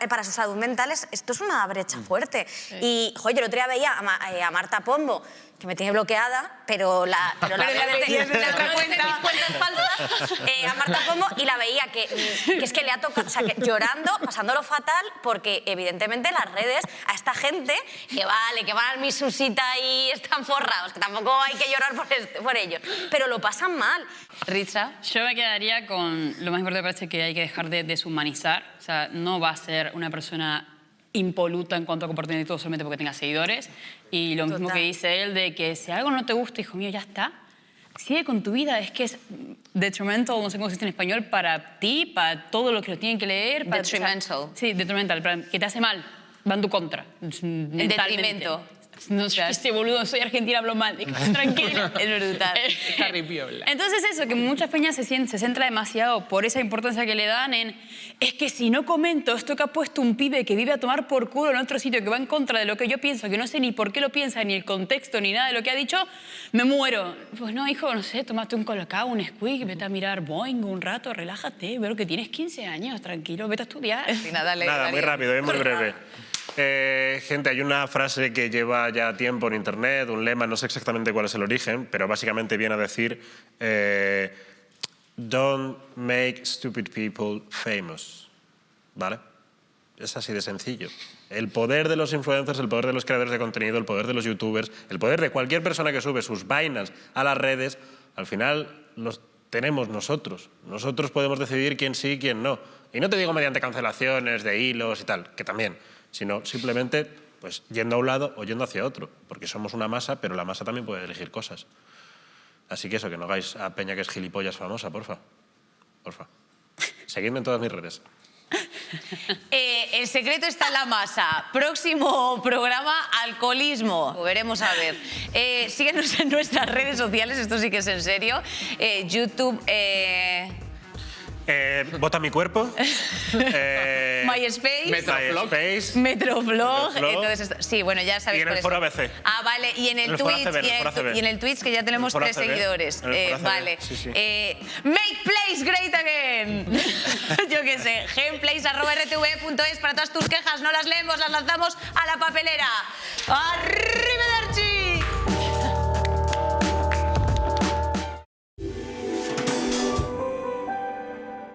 Speaker 11: para su salud mental esto es una brecha fuerte. Sí. Y, joder, yo el otro día veía a Marta Pombo, que me tiene bloqueada, pero la cuenta es falsa. a Marta Pombo y la veía que es que le ha tocado, o sea, que llorando, pasándolo fatal, porque evidentemente las redes, a esta gente que van al misusita y están forrados, que tampoco hay que llorar por ellos, pero lo pasan mal.
Speaker 1: Richa.
Speaker 7: Yo me quedaría con lo más importante, me parece que hay que dejar de deshumanizar. O sea, no va a ser una persona impoluta en cuanto a comportamiento solamente porque tenga seguidores. Y lo mismo que dice él de que si algo no te gusta, hijo mío, ya está. Sigue con tu vida. Es que es detrimental, no sé cómo se dice en español, para ti, para todo lo que lo tienen que leer.
Speaker 1: Detrimental.
Speaker 7: O sea, sí, detrimental, que te hace mal, va en tu contra.
Speaker 1: En detrimento.
Speaker 7: No sé, este boludo, soy argentina, hablo mal. Tranquila.
Speaker 1: Es brutal.
Speaker 7: Entonces eso, que muchas peñas se centra demasiado por esa importancia que le dan en es que si no comento esto que ha puesto un pibe que vive a tomar por culo en otro sitio, que va en contra de lo que yo pienso, que no sé ni por qué lo piensa, ni el contexto, ni nada de lo que ha dicho, me muero. Pues no, hijo, no sé, tómate un colacao, un squeak, vete a mirar Boeing un rato, relájate, veo que tienes 15 años, tranquilo, vete a estudiar.
Speaker 2: Nada, muy rápido, muy breve. Gente, hay una frase que lleva ya tiempo en internet, un lema, no sé exactamente cuál es el origen, pero básicamente viene a decir don't make stupid people famous, ¿vale? Es así de sencillo. El poder de los influencers, el poder de los creadores de contenido, el poder de los youtubers, el poder de cualquier persona que sube sus vainas a las redes, al final los tenemos nosotros. Nosotros podemos decidir quién sí y quién no. Y no te digo mediante cancelaciones de hilos y tal, que también, sino simplemente pues, yendo a un lado o yendo hacia otro, porque somos una masa, pero la masa también puede elegir cosas. Así que eso, que no hagáis a peña que es gilipollas famosa, porfa. Porfa. Seguidme en todas mis redes.
Speaker 1: El secreto está en la masa. Próximo programa, alcoholismo. Veremos a ver. Síguenos en nuestras redes sociales, esto sí que es en serio. YouTube...
Speaker 2: Vota mi cuerpo.
Speaker 1: MySpace. Metroflog. Entonces, sí, bueno, ya sabéis.
Speaker 2: Y en el foro ABC.
Speaker 1: Ah, vale. Y en el Twitch. Y en el Twitch, que ya tenemos 3 seguidores. Vale.
Speaker 2: Sí, sí.
Speaker 1: Make Place Great Again. Yo qué sé. Gameplays@rtv.es para todas tus quejas. No las leemos, las lanzamos a la papelera. ¡Arrivederci!